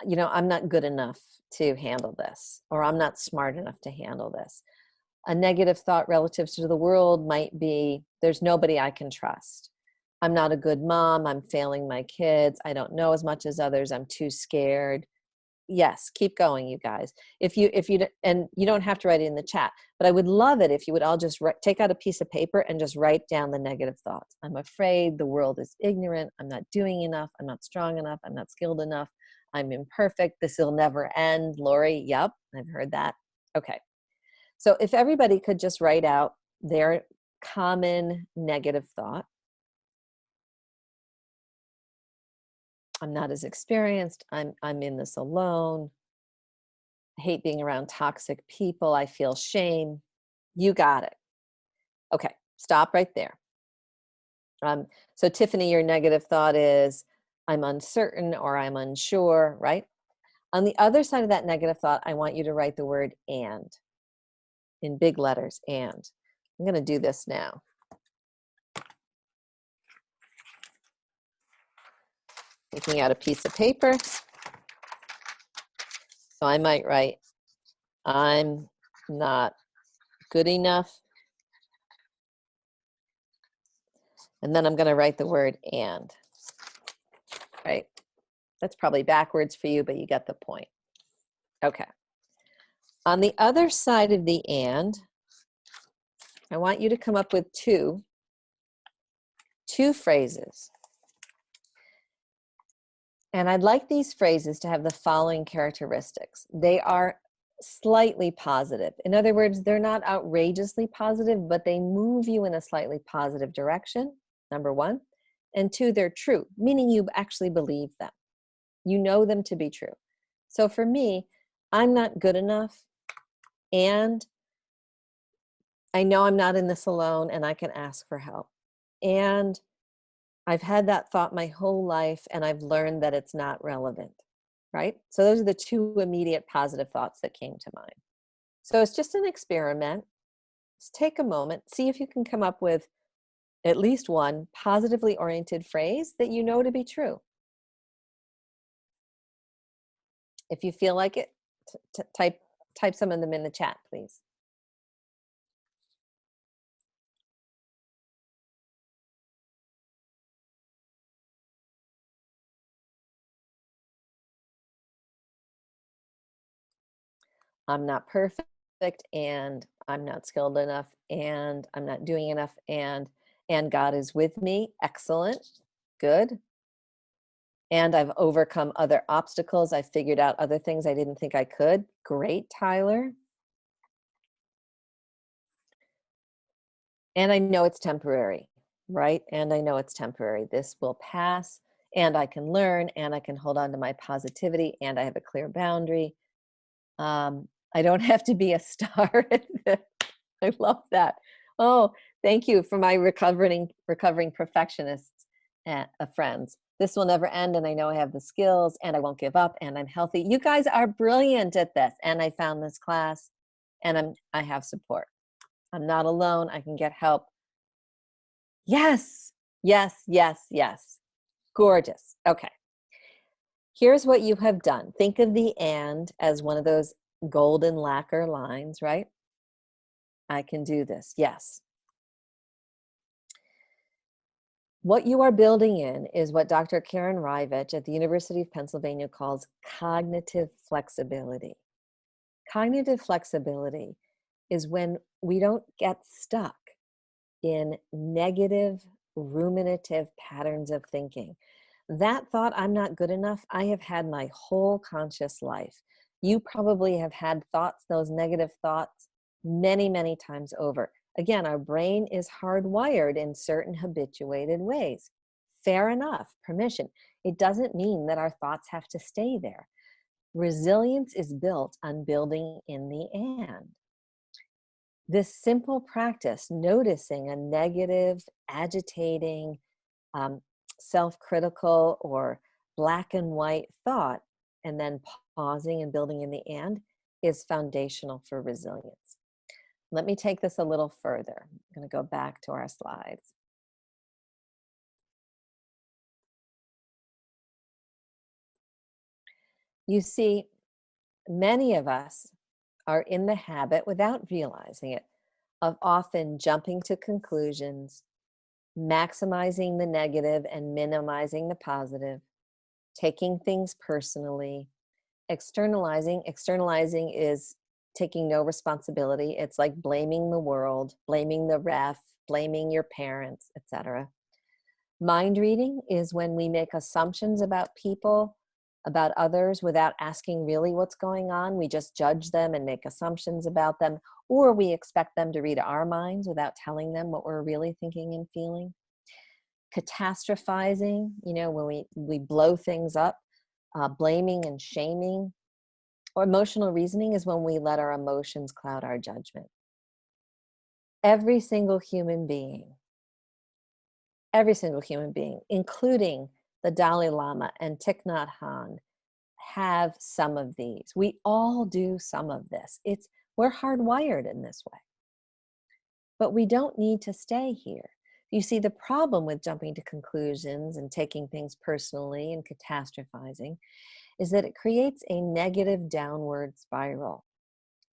not good enough to handle this, or I'm not smart enough to handle this. A negative thought relative to the world might be, there's nobody I can trust. I'm not a good mom. I'm failing my kids. I don't know as much as others. I'm too scared. Yes, keep going, you guys. And you don't have to write it in the chat, but I would love it if you would all just take out a piece of paper and just write down the negative thoughts. I'm afraid, the world is ignorant, I'm not doing enough, I'm not strong enough, I'm not skilled enough, I'm imperfect, this will never end. Lori, yep, I've heard that. Okay. So if everybody could just write out their common negative thought. I'm not as experienced. I'm in this alone. I hate being around toxic people. I feel shame. You got it. Okay, stop right there. So Tiffany, your negative thought is, I'm uncertain or I'm unsure, right? On the other side of that negative thought, I want you to write the word and in big letters, and. I'm going to do this now. Taking out a piece of paper. So I might write, I'm not good enough. And then I'm going to write the word and. Right? That's probably backwards for you, but you get the point. Okay. On the other side of the and, I want you to come up with two phrases. And I'd like these phrases to have the following characteristics. They are slightly positive. In other words, they're not outrageously positive, but they move you in a slightly positive direction, number one. And two, they're true, meaning you actually believe them. You know them to be true. So for me, I'm not good enough, and I know I'm not in this alone, and I can ask for help. And I've had that thought my whole life, and I've learned that it's not relevant, right? So those are the two immediate positive thoughts that came to mind. So it's just an experiment. Just take a moment, see if you can come up with at least one positively oriented phrase that you know to be true. If you feel like it, type some of them in the chat, please. I'm not perfect, and I'm not skilled enough, and I'm not doing enough, and God is with me. Excellent. Good. And I've overcome other obstacles. I figured out other things I didn't think I could. Great, Tyler. And I know it's temporary, right? And I know it's temporary. This will pass, and I can learn, and I can hold on to my positivity, and I have a clear boundary. I don't have to be a star. I love that. Oh, thank you for my recovering perfectionists and friends. This will never end, and I know I have the skills, and I won't give up, and I'm healthy. You guys are brilliant at this, and I found this class, and I have support. I'm not alone. I can get help. Yes, yes, yes, yes. Gorgeous. Okay. Here's what you have done. Think of the "and" as one of those golden lacquer lines, right? I can do this. Yes. What you are building in is what Dr. Karen Rivich at the University of Pennsylvania calls cognitive flexibility. Cognitive flexibility is when we don't get stuck in negative, ruminative patterns of thinking. That thought, I'm not good enough, I have had my whole conscious life. You probably have had thoughts, those negative thoughts, many, many times over. Again, our brain is hardwired in certain habituated ways. Fair enough, permission. It doesn't mean that our thoughts have to stay there. Resilience is built on building in the "and." This simple practice, noticing a negative, agitating, self-critical or black and white thought, and then pausing and building in the "and," is foundational for resilience. Let me take this a little further. I'm going to go back to our slides. You see, many of us are in the habit, without realizing it, of often jumping to conclusions, maximizing the negative and minimizing the positive, taking things personally, externalizing. Externalizing is taking no responsibility. It's like blaming the world, blaming the ref, blaming your parents, etc. Mind reading is when we make assumptions about people, about others, without asking really what's going on. We just judge them and make assumptions about them, or we expect them to read our minds without telling them what we're really thinking and feeling. Catastrophizing, when we blow things up, blaming and shaming. Or emotional reasoning is when we let our emotions cloud our judgment. Every single human being, including the Dalai Lama and Thich Nhat Hanh, have some of these. We all do some of this. We're hardwired in this way. But we don't need to stay here. You see, the problem with jumping to conclusions and taking things personally and catastrophizing is that it creates a negative downward spiral.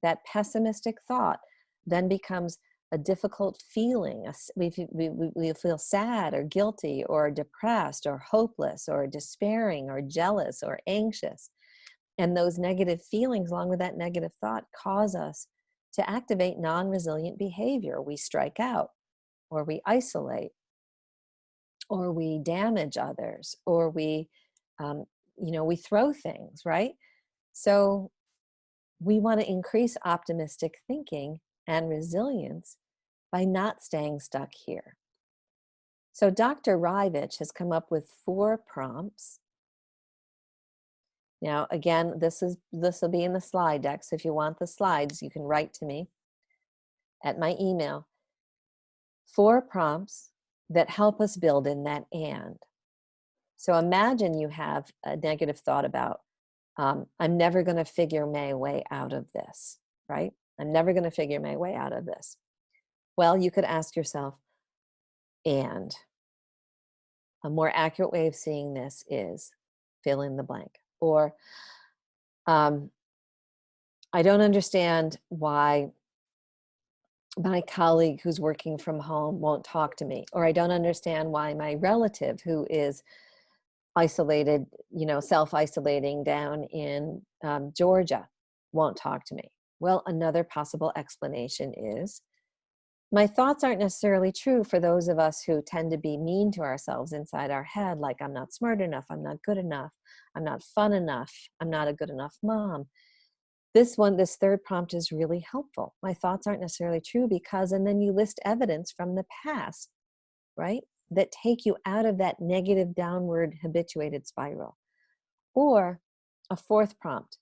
That pessimistic thought then becomes a difficult feeling. We feel sad or guilty or depressed or hopeless or despairing or jealous or anxious. And those negative feelings, along with that negative thought, cause us to activate non-resilient behavior. We strike out, or we isolate, or we damage others, or we we throw things, right? So we want to increase optimistic thinking and resilience by not staying stuck here. So Dr. Rivich has come up with 4 prompts. Now, again, this will be in the slide deck. So if you want the slides, you can write to me at my email. 4 prompts that help us build in that and. So imagine you have a negative thought about, I'm never going to figure my way out of this, right? I'm never going to figure my way out of this. Well, you could ask yourself, and a more accurate way of seeing this is fill in the blank. Or I don't understand why my colleague who's working from home won't talk to me. Or I don't understand why my relative who is isolated, self-isolating down in Georgia won't talk to me. Well, another possible explanation is my thoughts aren't necessarily true for those of us who tend to be mean to ourselves inside our head, like I'm not smart enough, I'm not good enough, I'm not fun enough, I'm not a good enough mom. This 3rd prompt is really helpful. My thoughts aren't necessarily true because, and then you list evidence from the past, right? That take you out of that negative downward habituated spiral. Or a 4th prompt,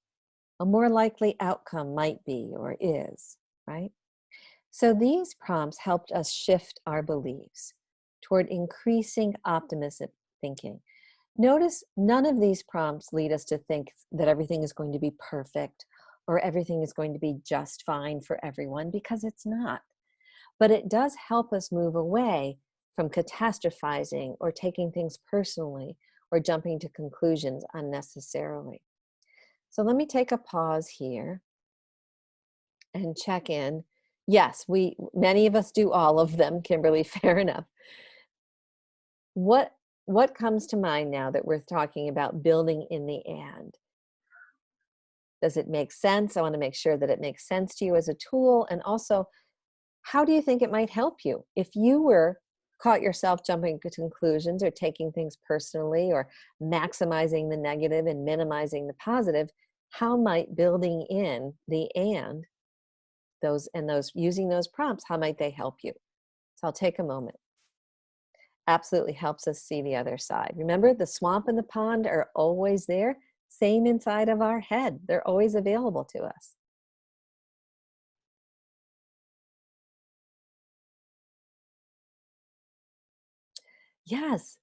a more likely outcome might be or is, right? So these prompts helped us shift our beliefs toward increasing optimistic thinking. Notice none of these prompts lead us to think that everything is going to be perfect or everything is going to be just fine for everyone, because it's not. But it does help us move away from catastrophizing or taking things personally or jumping to conclusions unnecessarily. So let me take a pause here and check in. Yes, many of us do all of them, Kimberly, fair enough. What comes to mind now that we're talking about building in the and? Does it make sense? I want to make sure that it makes sense to you as a tool. And also, how do you think it might help you? If you were caught yourself jumping to conclusions or taking things personally or maximizing the negative and minimizing the positive, how might building in the and those using those prompts, how might they help you? So I'll take a moment. Absolutely helps us see the other side. Remember, the swamp and the pond are always there, same inside of our head. They're always available to us. Yes.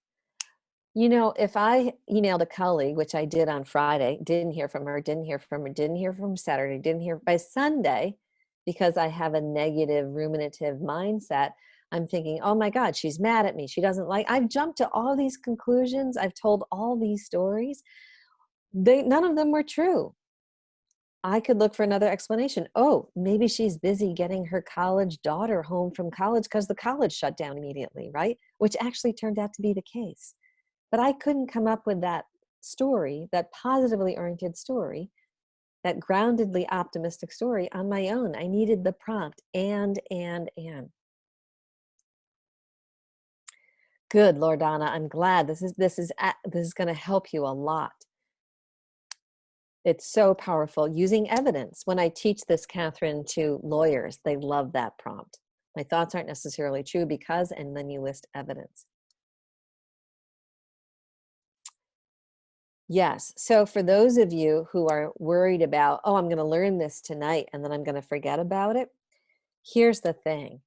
If I emailed a colleague, which I did on Friday, didn't hear from her, didn't hear from Saturday, didn't hear by Sunday, because I have a negative ruminative mindset, I'm thinking, oh my God, she's mad at me. She doesn't like, I've jumped to all these conclusions. I've told all these stories. None of them were true. I could look for another explanation. Oh, maybe she's busy getting her college daughter home from college because the college shut down immediately, right? Which actually turned out to be the case. But I couldn't come up with that story, that positively oriented story, that groundedly optimistic story on my own. I needed the prompt, and. Good, Lordana. I'm glad this is going to help you a lot. It's so powerful. Using evidence. When I teach this, Catherine, to lawyers, they love that prompt. My thoughts aren't necessarily true because, and then you list evidence. Yes. So for those of you who are worried about, oh, I'm going to learn this tonight and then I'm going to forget about it. Here's the thing.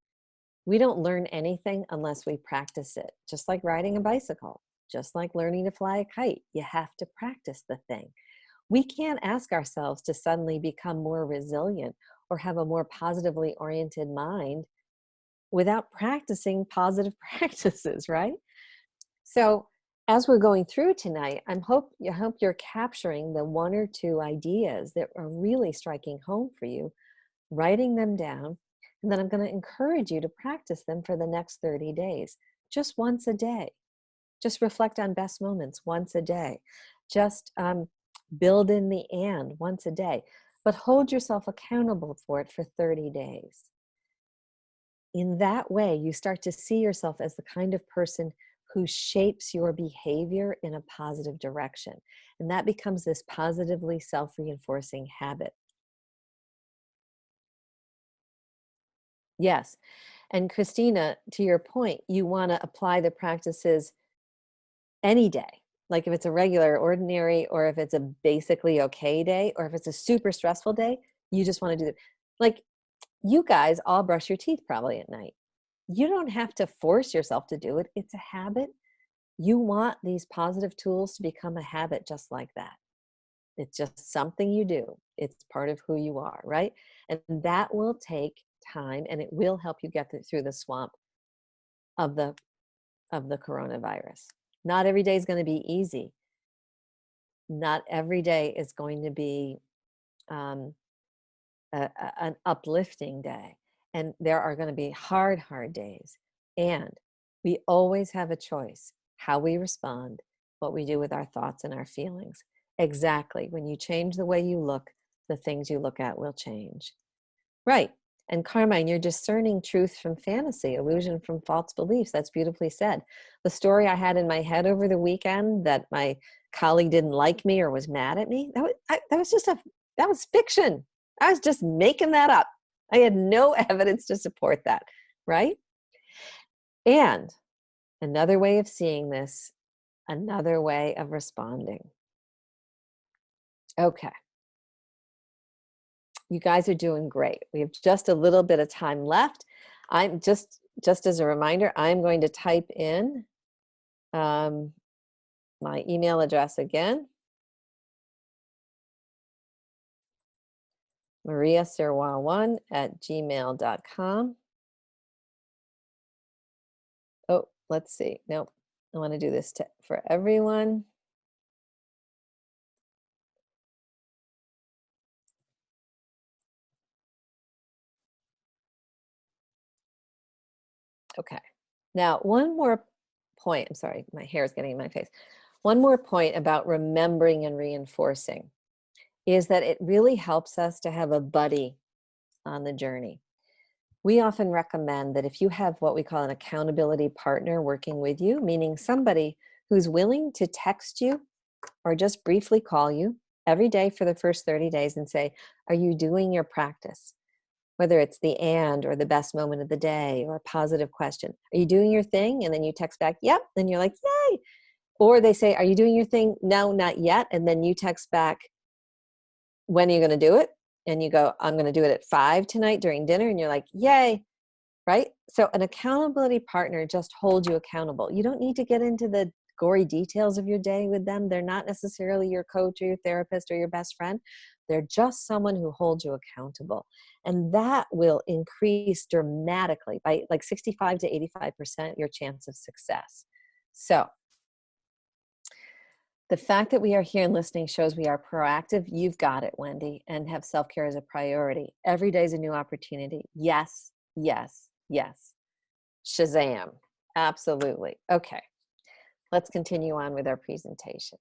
We don't learn anything unless we practice it. Just like riding a bicycle, just like learning to fly a kite. You have to practice the thing. We can't ask ourselves to suddenly become more resilient or have a more positively oriented mind without practicing positive practices, right? So as we're going through tonight, I hope you're capturing the 1 or 2 ideas that are really striking home for you, writing them down, and then I'm going to encourage you to practice them for the next 30 days, just once a day. Just reflect on best moments once a day. Just build in the and once a day. but hold yourself accountable for it for 30 days. In that way, you start to see yourself as the kind of person who shapes your behavior in a positive direction. And that becomes this positively self-reinforcing habit. Yes. And Christina, to your point, you want to apply the practices any day. Like if it's a regular, ordinary, or if it's a basically okay day, or if it's a super stressful day, you just want to do it. Like you guys all brush your teeth probably at night. You don't have to force yourself to do it. It's a habit. You want these positive tools to become a habit just like that. It's just something you do. It's part of who you are, right? And that will take time, and it will help you get through the swamp of the coronavirus. Not every day is going to be easy. Not every day is going to be an uplifting day. And there are going to be hard days. And we always have a choice how we respond, what we do with our thoughts and our feelings. Exactly. When you change the way you look, the things you look at will change. Right. And Carmine, you're discerning truth from fantasy, illusion from false beliefs. That's beautifully said. The story I had in my head over the weekend that my colleague didn't like me or was mad at me, that was fiction. I was just making that up. I had no evidence to support that, right? And another way of seeing this, another way of responding. Okay. You guys are doing great. We have just a little bit of time left. I'm just as a reminder, I'm going to type in my email address again. mariasirois1@gmail.com. Oh, let's see. Nope. I want to do this for everyone. Okay. Now, one more point. I'm sorry, my hair is getting in my face. One more point about remembering and reinforcing is that it really helps us to have a buddy on the journey. We often recommend that if you have what we call an accountability partner working with you, meaning somebody who's willing to text you or just briefly call you every day for the first 30 days and say, are you doing your practice? Whether it's the and or the best moment of the day or a positive question. Are you doing your thing? And then you text back, yep. Then you're like, yay. Or they say, are you doing your thing? No, not yet. And then you text back, when are you going to do it? And you go, I'm going to do it at 5 tonight during dinner. And you're like, yay. Right? So an accountability partner just holds you accountable. You don't need to get into the gory details of your day with them. They're not necessarily your coach or your therapist or your best friend. They're just someone who holds you accountable. And that will increase dramatically by like 65 to 85% your chance of success. So the fact that we are here and listening shows we are proactive. You've got it, Wendy, and have self-care as a priority. Every day is a new opportunity. Yes, yes, yes. Shazam. Absolutely. Okay. Let's continue on with our presentation.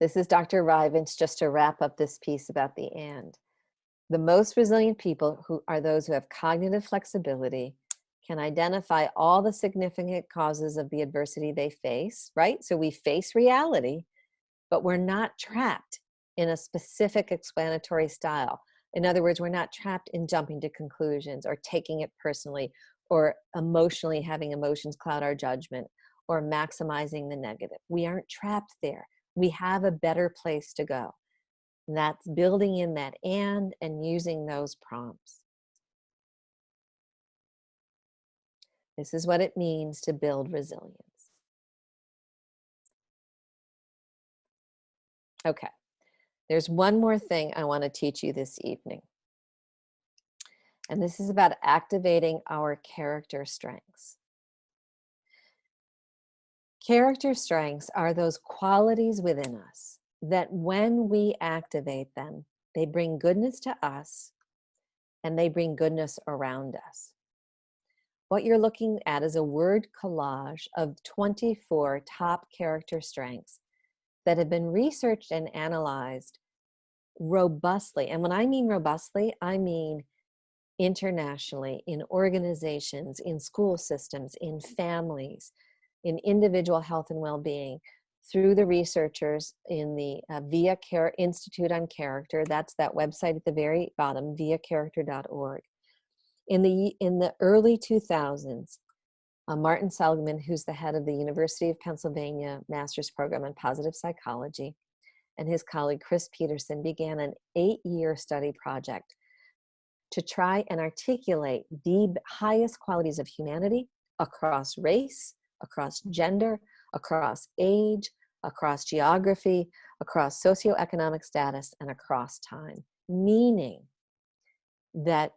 This is Dr. Rivens, just to wrap up this piece about the and. The most resilient people who are those who have cognitive flexibility, can identify all the significant causes of the adversity they face, right? So we face reality, but we're not trapped in a specific explanatory style. In other words, we're not trapped in jumping to conclusions or taking it personally or emotionally having emotions cloud our judgment or maximizing the negative. We aren't trapped there. We have a better place to go. And that's building in that and using those prompts. This is what it means to build resilience. Okay, there's one more thing I want to teach you this evening. And this is about activating our character strengths. Character strengths are those qualities within us that when we activate them, they bring goodness to us and they bring goodness around us. what you're looking at is a word collage of 24 top character strengths that have been researched and analyzed robustly. And when I mean robustly, I mean internationally, in organizations, in school systems, in families, in individual health and well-being, through the researchers in the VIA Care Institute on Character. That's that website at the very bottom, viacharacter.org. In the early 2000s, Martin Seligman, who's the head of the University of Pennsylvania Master's Program in Positive Psychology, and his colleague Chris Peterson began an 8-year study project to try and articulate the highest qualities of humanity across race, across gender, across age, across geography, across socioeconomic status, and across time. Meaning that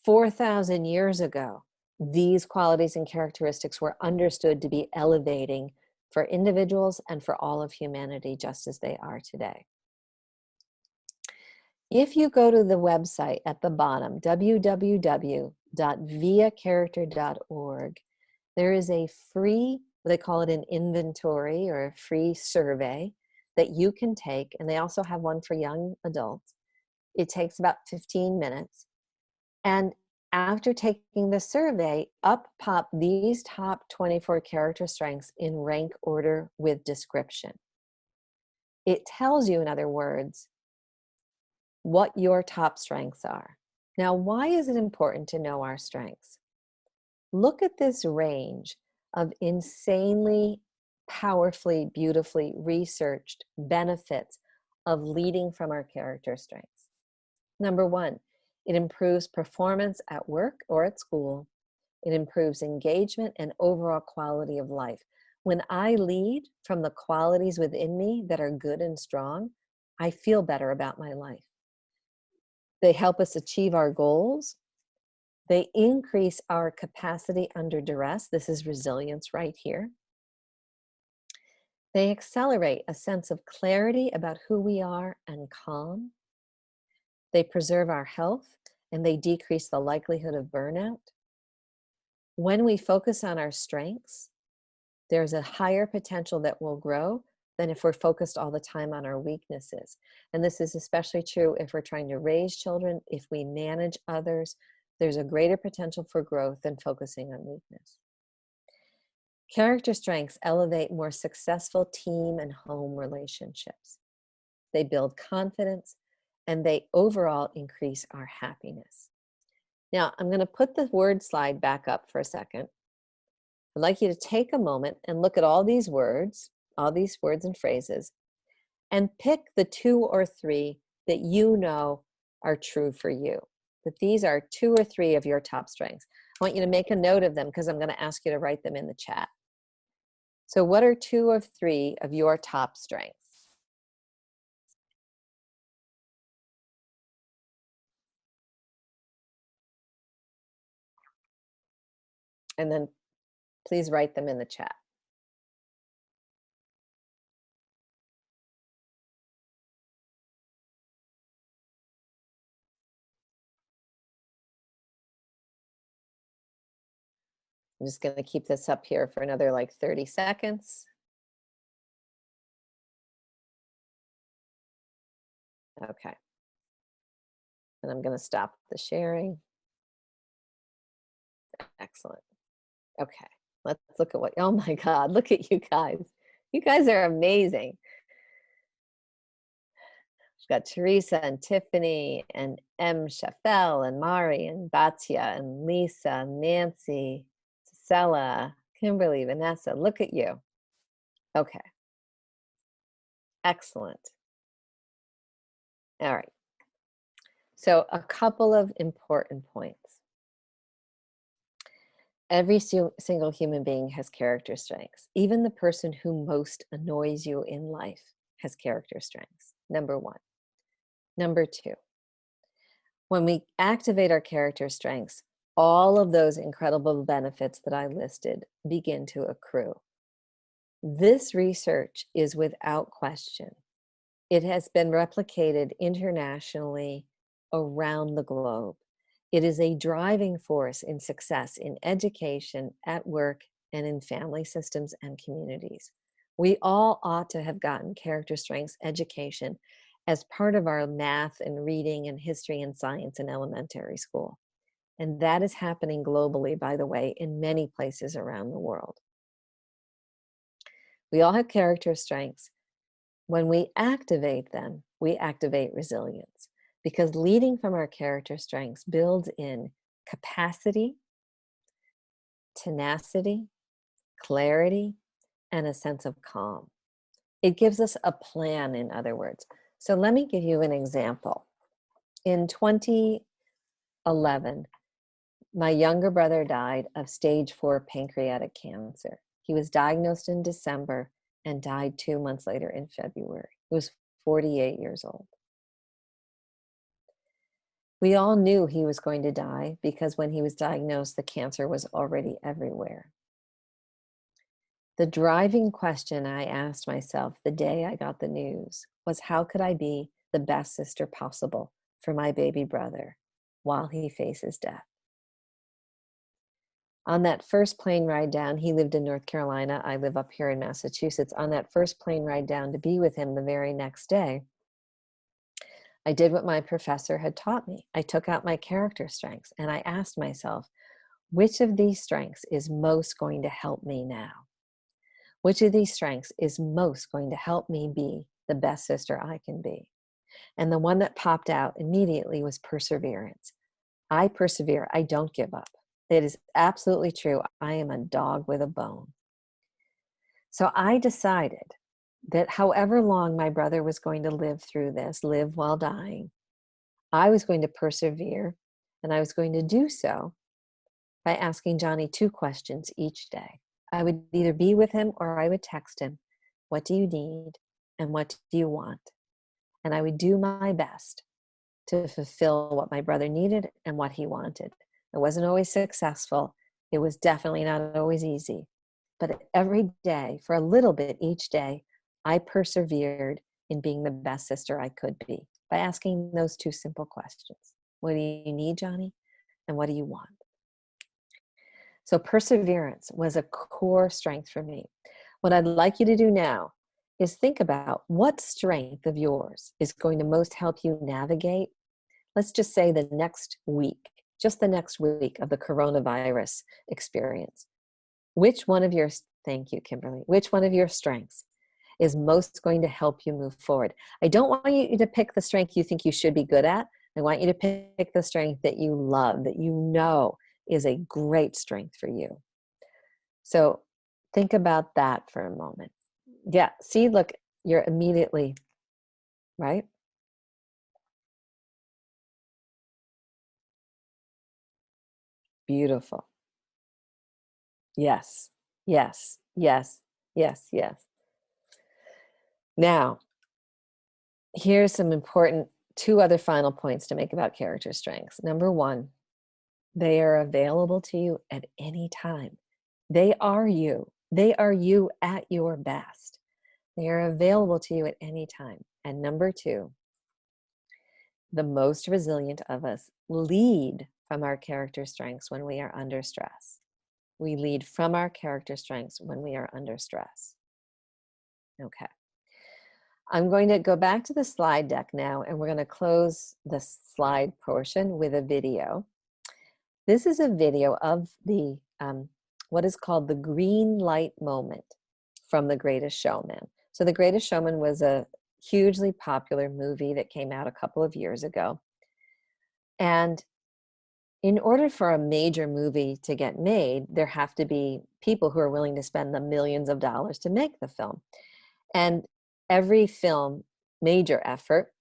4,000 years ago, these qualities and characteristics were understood to be elevating for individuals and for all of humanity, just as they are today. If you go to the website at the bottom, www.viacharacter.org, there is a free, they call it an inventory or a free survey that you can take, and they also have one for young adults. It takes about 15 minutes. And after taking the survey, up pop these top 24 character strengths in rank order with description. It tells you, in other words, what your top strengths are. Now, why is it important to know our strengths? Look at this range of insanely, powerfully, beautifully researched benefits of leading from our character strengths. Number one, it improves performance at work or at school. It improves engagement and overall quality of life. When I lead from the qualities within me that are good and strong, I feel better about my life. They help us achieve our goals. They increase our capacity under duress. This is resilience right here. They accelerate a sense of clarity about who we are and calm. They preserve our health, and they decrease the likelihood of burnout. When we focus on our strengths, there's a higher potential that will grow than if we're focused all the time on our weaknesses. And this is especially true if we're trying to raise children, if we manage others. There's a greater potential for growth than focusing on weakness. Character strengths elevate more successful team and home relationships. They build confidence, and they overall increase our happiness. Now, I'm going to put the word slide back up for a second. I'd like you to take a moment and look at all these words and phrases, and pick the 2 or 3 that you know are true for you. That these are 2 or 3 of your top strengths. I want you to make a note of them because I'm going to ask you to write them in the chat. So what are 2 or 3 of your top strengths? And then please write them in the chat. I'm just going to keep this up here for another like 30 seconds. Okay. And I'm going to stop the sharing. Excellent. Okay. Let's look at what, oh my God, look at you guys. You guys are amazing. We've got Teresa and Tiffany and M. Shafel and Mari and Batya and Lisa and Nancy, Stella, Kimberly, Vanessa. Look at you. Okay. Excellent. All right. So a couple of important points. Every single human being has character strengths. Even the person who most annoys you in life has character strengths. Number one. Number two, when we activate our character strengths, all of those incredible benefits that I listed begin to accrue. This research is without question. It has been replicated internationally around the globe. It is a driving force in success in education, at work, and in family systems and communities. We all ought to have gotten character strengths education as part of our math and reading and history and science in elementary school. And that is happening globally, by the way, in many places around the world. We all have character strengths. When we activate them, we activate resilience, because leading from our character strengths builds in capacity, tenacity, clarity, and a sense of calm. It gives us a plan, in other words. So let me give you an example. In 2011, my younger brother died of stage 4 pancreatic cancer. He was diagnosed in December and died 2 months later in February. He was 48 years old. We all knew he was going to die because when he was diagnosed, the cancer was already everywhere. The driving question I asked myself the day I got the news was, how could I be the best sister possible for my baby brother while he faces death? On that first plane ride down, he lived in North Carolina, I live up here in Massachusetts. On that first plane ride down to be with him the very next day, I did what my professor had taught me. I took out my character strengths and I asked myself, which of these strengths is most going to help me now? Which of these strengths is most going to help me be the best sister I can be? And the one that popped out immediately was perseverance. I persevere. I don't give up. It is absolutely true. I am a dog with a bone. So I decided that however long my brother was going to live through this, live while dying, I was going to persevere, and I was going to do so by asking Johnny 2 questions each day. I would either be with him or I would text him, what do you need and what do you want? And I would do my best to fulfill what my brother needed and what he wanted. It wasn't always successful. It was definitely not always easy. But every day, for a little bit each day, I persevered in being the best sister I could be by asking those 2 simple questions. What do you need, Johnny? And what do you want? So perseverance was a core strength for me. What I'd like you to do now is think about what strength of yours is going to most help you navigate, let's just say the next week, just the next week of the coronavirus experience. Which one of your, thank you, Kimberly, which one of your strengths is most going to help you move forward? I don't want you to pick the strength you think you should be good at. I want you to pick the strength that you love, that you know is a great strength for you. So think about that for a moment. Yeah, see, look, you're immediately, right? Beautiful. Yes, yes, yes, yes, yes. Now, here's some important 2 other final points to make about character strengths. Number 1, they are available to you at any time. They are you. They are you at your best. They are available to you at any time. And number 2, the most resilient of us lead from our character strengths when we are under stress. We lead from our character strengths when we are under stress. Okay. I'm going to go back to the slide deck now, and we're going to close the slide portion with a video. This is a video of the what is called the green light moment from The Greatest Showman. So The Greatest Showman was a hugely popular movie that came out a couple of years ago. And in order for a major movie to get made, there have to be people who are willing to spend the millions of dollars to make the film. And every film, major effort,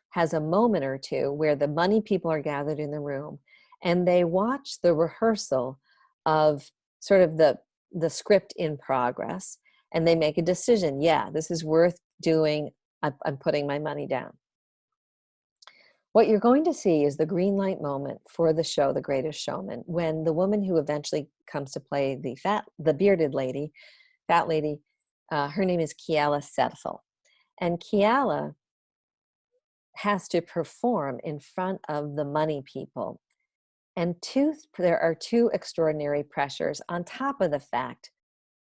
has a moment or 2 where the money people are gathered in the room and they watch the rehearsal of sort of the script in progress, and they make a decision. Yeah, this is worth doing. I'm putting my money down. What you're going to see is the green light moment for the show, The Greatest Showman, when the woman who eventually comes to play the bearded lady, fat lady, her name is Keala Settle. And Keala has to perform in front of the money people And there are two extraordinary pressures on top of the fact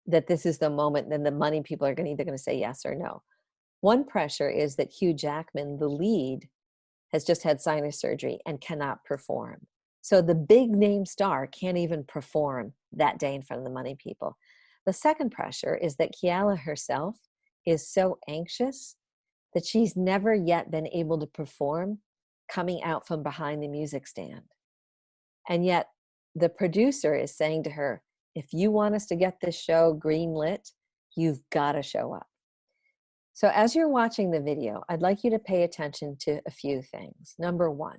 that this is the moment then the money people are either going to say yes or no. One pressure is that Hugh Jackman, the lead, has just had sinus surgery and cannot perform. So the big name star can't even perform that day in front of the money people. The second pressure is that Keala herself is so anxious that she's never yet been able to perform coming out from behind the music stand. And yet the producer is saying to her, if you want us to get this show green lit, you've got to show up. So as you're watching the video, I'd like you to pay attention to a few things. Number one,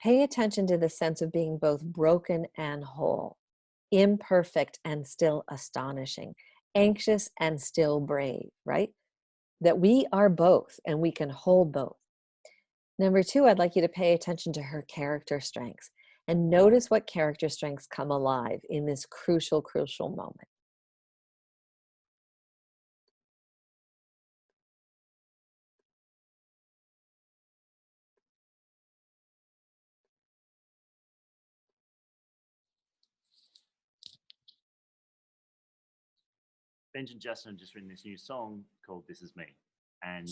pay attention to the sense of being both broken and whole, imperfect and still astonishing, anxious and still brave, right? That we are both and we can hold both. Number two, I'd like you to pay attention to her character strengths and notice what character strengths come alive in this crucial, crucial moment. Benj and Justin had just written this new song called This Is Me. And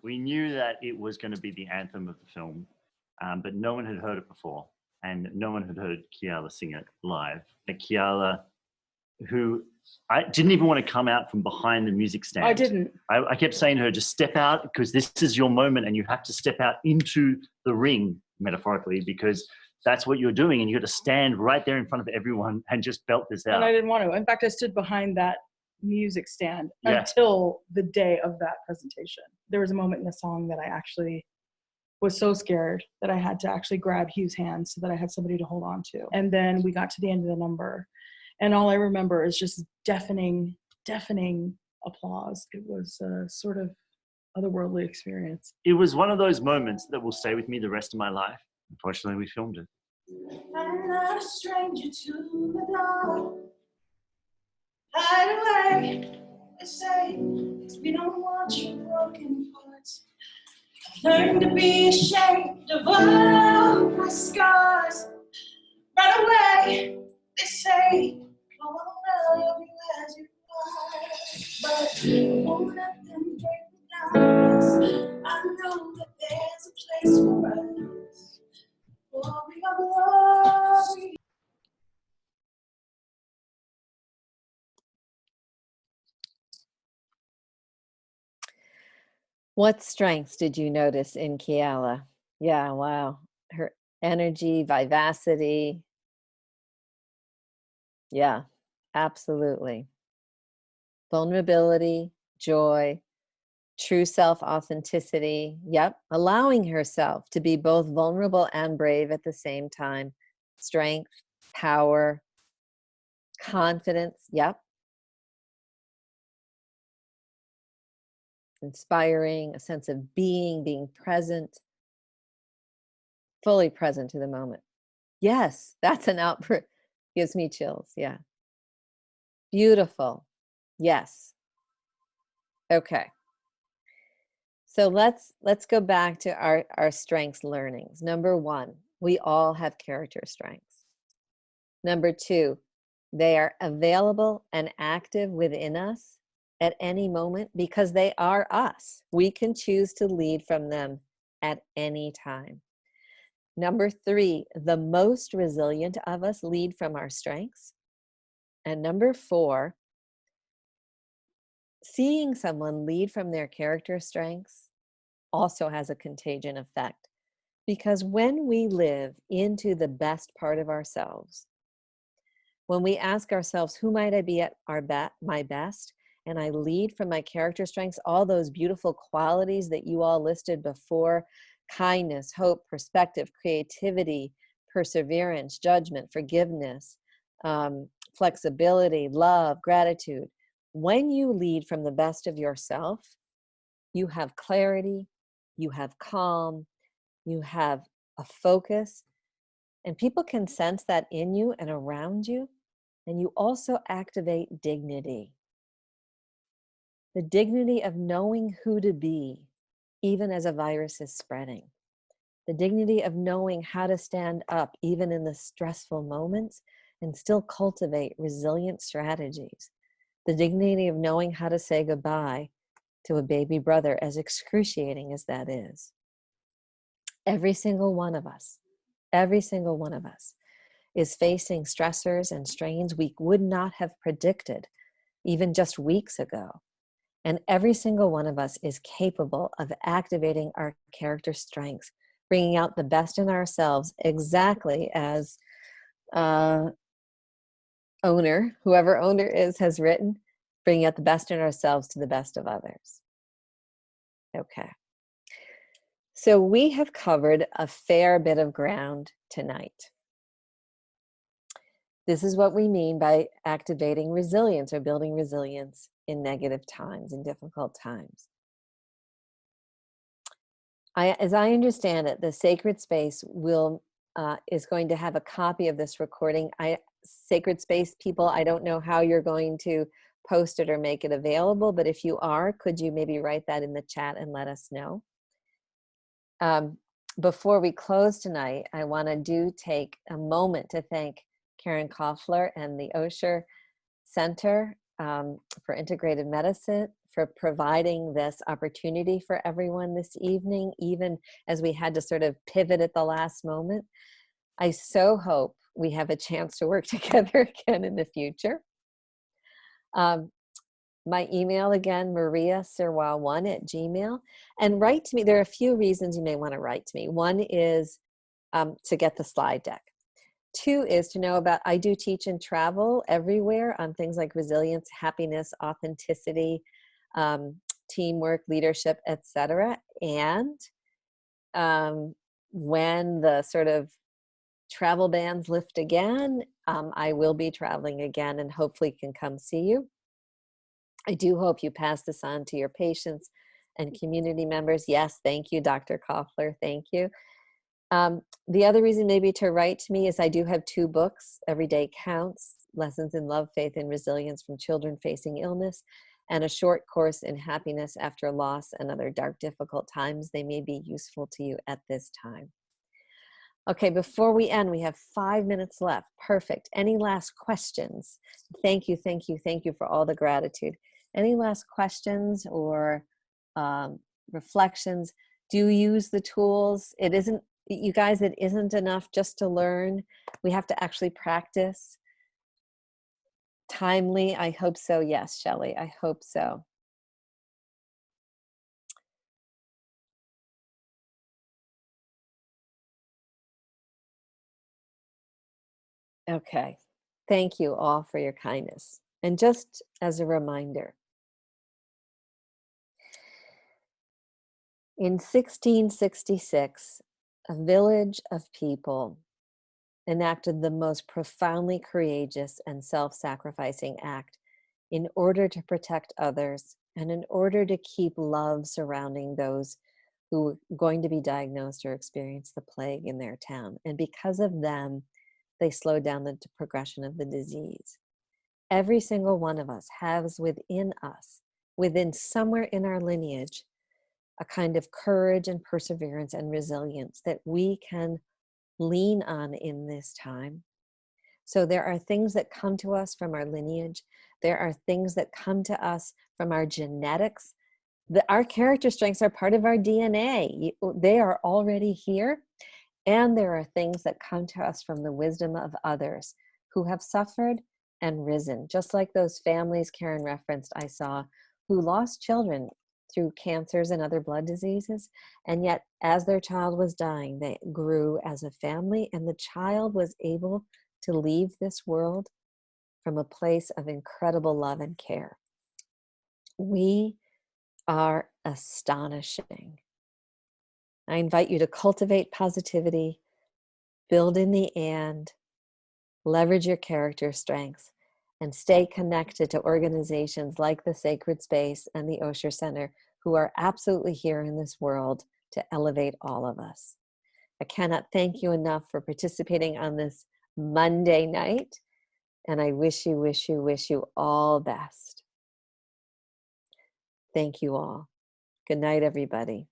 we knew that it was going to be the anthem of the film, but no one had heard it before. And no one had heard Keala sing it live. Keala, who I didn't even want to come out from behind the music stand. I didn't. I kept saying to her, just step out because this is your moment and you have to step out into the ring, metaphorically, because that's what you're doing. And you got to stand right there in front of everyone and just belt this out. And I didn't want to. In fact, I stood behind that music stand until the day of that presentation. There was a moment in the song that I actually was so scared that I had to actually grab Hugh's hand so that I had somebody to hold on to. And then we got to the end of the number. And all I remember is just deafening applause. It was a sort of otherworldly experience. It was one of those moments that will stay with me the rest of my life. Unfortunately, we filmed it. I'm not a stranger to the dark. Hide away, they say, 'cause we don't want your broken parts. I've learned to be ashamed of all my scars. Run away, they say, I wanna love you as you are. But I won't let them break me down, 'cause I know that there's a place for us. Glory of glory. What strengths did you notice in Keala? Yeah, wow. Her energy, vivacity. Yeah, absolutely. Vulnerability, joy, true self-authenticity. Yep, allowing herself to be both vulnerable and brave at the same time. Strength, power, confidence. Yep. Inspiring, a sense of being present, fully present to the moment. Yes, that's an output. Gives me chills. Yeah. Beautiful. Yes. Okay. So let's go back to our strengths learnings. Number one, we all have character strengths. Number two, they are available and active within us at any moment because they are us. We can choose to lead from them at any time. Number three, the most resilient of us lead from our strengths. And number four, seeing someone lead from their character strengths also has a contagion effect. Because when we live into the best part of ourselves, when we ask ourselves, who might I be at my best? And I lead from my character strengths, all those beautiful qualities that you all listed before: kindness, hope, perspective, creativity, perseverance, judgment, forgiveness, flexibility, love, gratitude. When you lead from the best of yourself, you have clarity, you have calm, you have a focus, and people can sense that in you and around you. And you also activate dignity. The dignity of knowing who to be, even as a virus is spreading. The dignity of knowing how to stand up even in the stressful moments and still cultivate resilient strategies. The dignity of knowing how to say goodbye to a baby brother, as excruciating as that is. Every single one of us is facing stressors and strains we would not have predicted even just weeks ago. And every single one of us is capable of activating our character strengths, bringing out the best in ourselves, exactly as whoever owner is, has written, bringing out the best in ourselves to the best of others. Okay. So we have covered a fair bit of ground tonight. This is what we mean by activating resilience or building resilience in negative times, in difficult times. As I understand it, the Sacred Space is going to have a copy of this recording. Sacred Space people, I don't know how you're going to post it or make it available, but if you are, could you maybe write that in the chat and let us know? Before we close tonight, I want to take a moment to thank Karen Koffler and the Osher Center for Integrative Medicine for providing this opportunity for everyone this evening, even as we had to sort of pivot at the last moment. I so hope we have a chance to work together again in the future. My email again, mariasirois1@gmail.com. And write to me. There are a few reasons you may want to write to me. One is to get the slide deck. Two is to know about, I do teach and travel everywhere on things like resilience, happiness, authenticity, teamwork, leadership, etc. And when the sort of travel bans lift again, I will be traveling again and hopefully can come see you. I do hope you pass this on to your patients and community members. Yes, thank you, Dr. Koffler. Thank you. The other reason maybe to write to me is I do have 2 books, Every Day Counts, Lessons in Love, Faith, and Resilience from Children Facing Illness, and a short course in Happiness After Loss and Other Dark, Difficult Times. They may be useful to you at this time. Okay, before we end, we have 5 minutes left. Perfect. Any last questions? Thank you for all the gratitude. Any last questions or reflections? Do use the tools. It isn't, you guys, it isn't enough just to learn. We have to actually practice. Timely, I hope so. Yes, Shelley, I hope so. Okay, thank you all for your kindness. And just as a reminder, in 1666, a village of people enacted the most profoundly courageous and self-sacrificing act in order to protect others and in order to keep love surrounding those who were going to be diagnosed or experience the plague in their town. And because of them, they slowed down the progression of the disease. Every single one of us has within us, within somewhere in our lineage, a kind of courage and perseverance and resilience that we can lean on in this time. So there are things that come to us from our lineage. There are things that come to us from our genetics. Our character strengths are part of our DNA. They are already here. And there are things that come to us from the wisdom of others who have suffered and risen, just like those families Karen referenced I saw who lost children through cancers and other blood diseases. And yet, as their child was dying, they grew as a family, and the child was able to leave this world from a place of incredible love and care. We are astonishing. I invite you to cultivate positivity, build in the and, leverage your character strengths, and stay connected to organizations like the Sacred Space and the Osher Center, who are absolutely here in this world to elevate all of us. I cannot thank you enough for participating on this Monday night, and I wish you all best. Thank you all. Good night, everybody.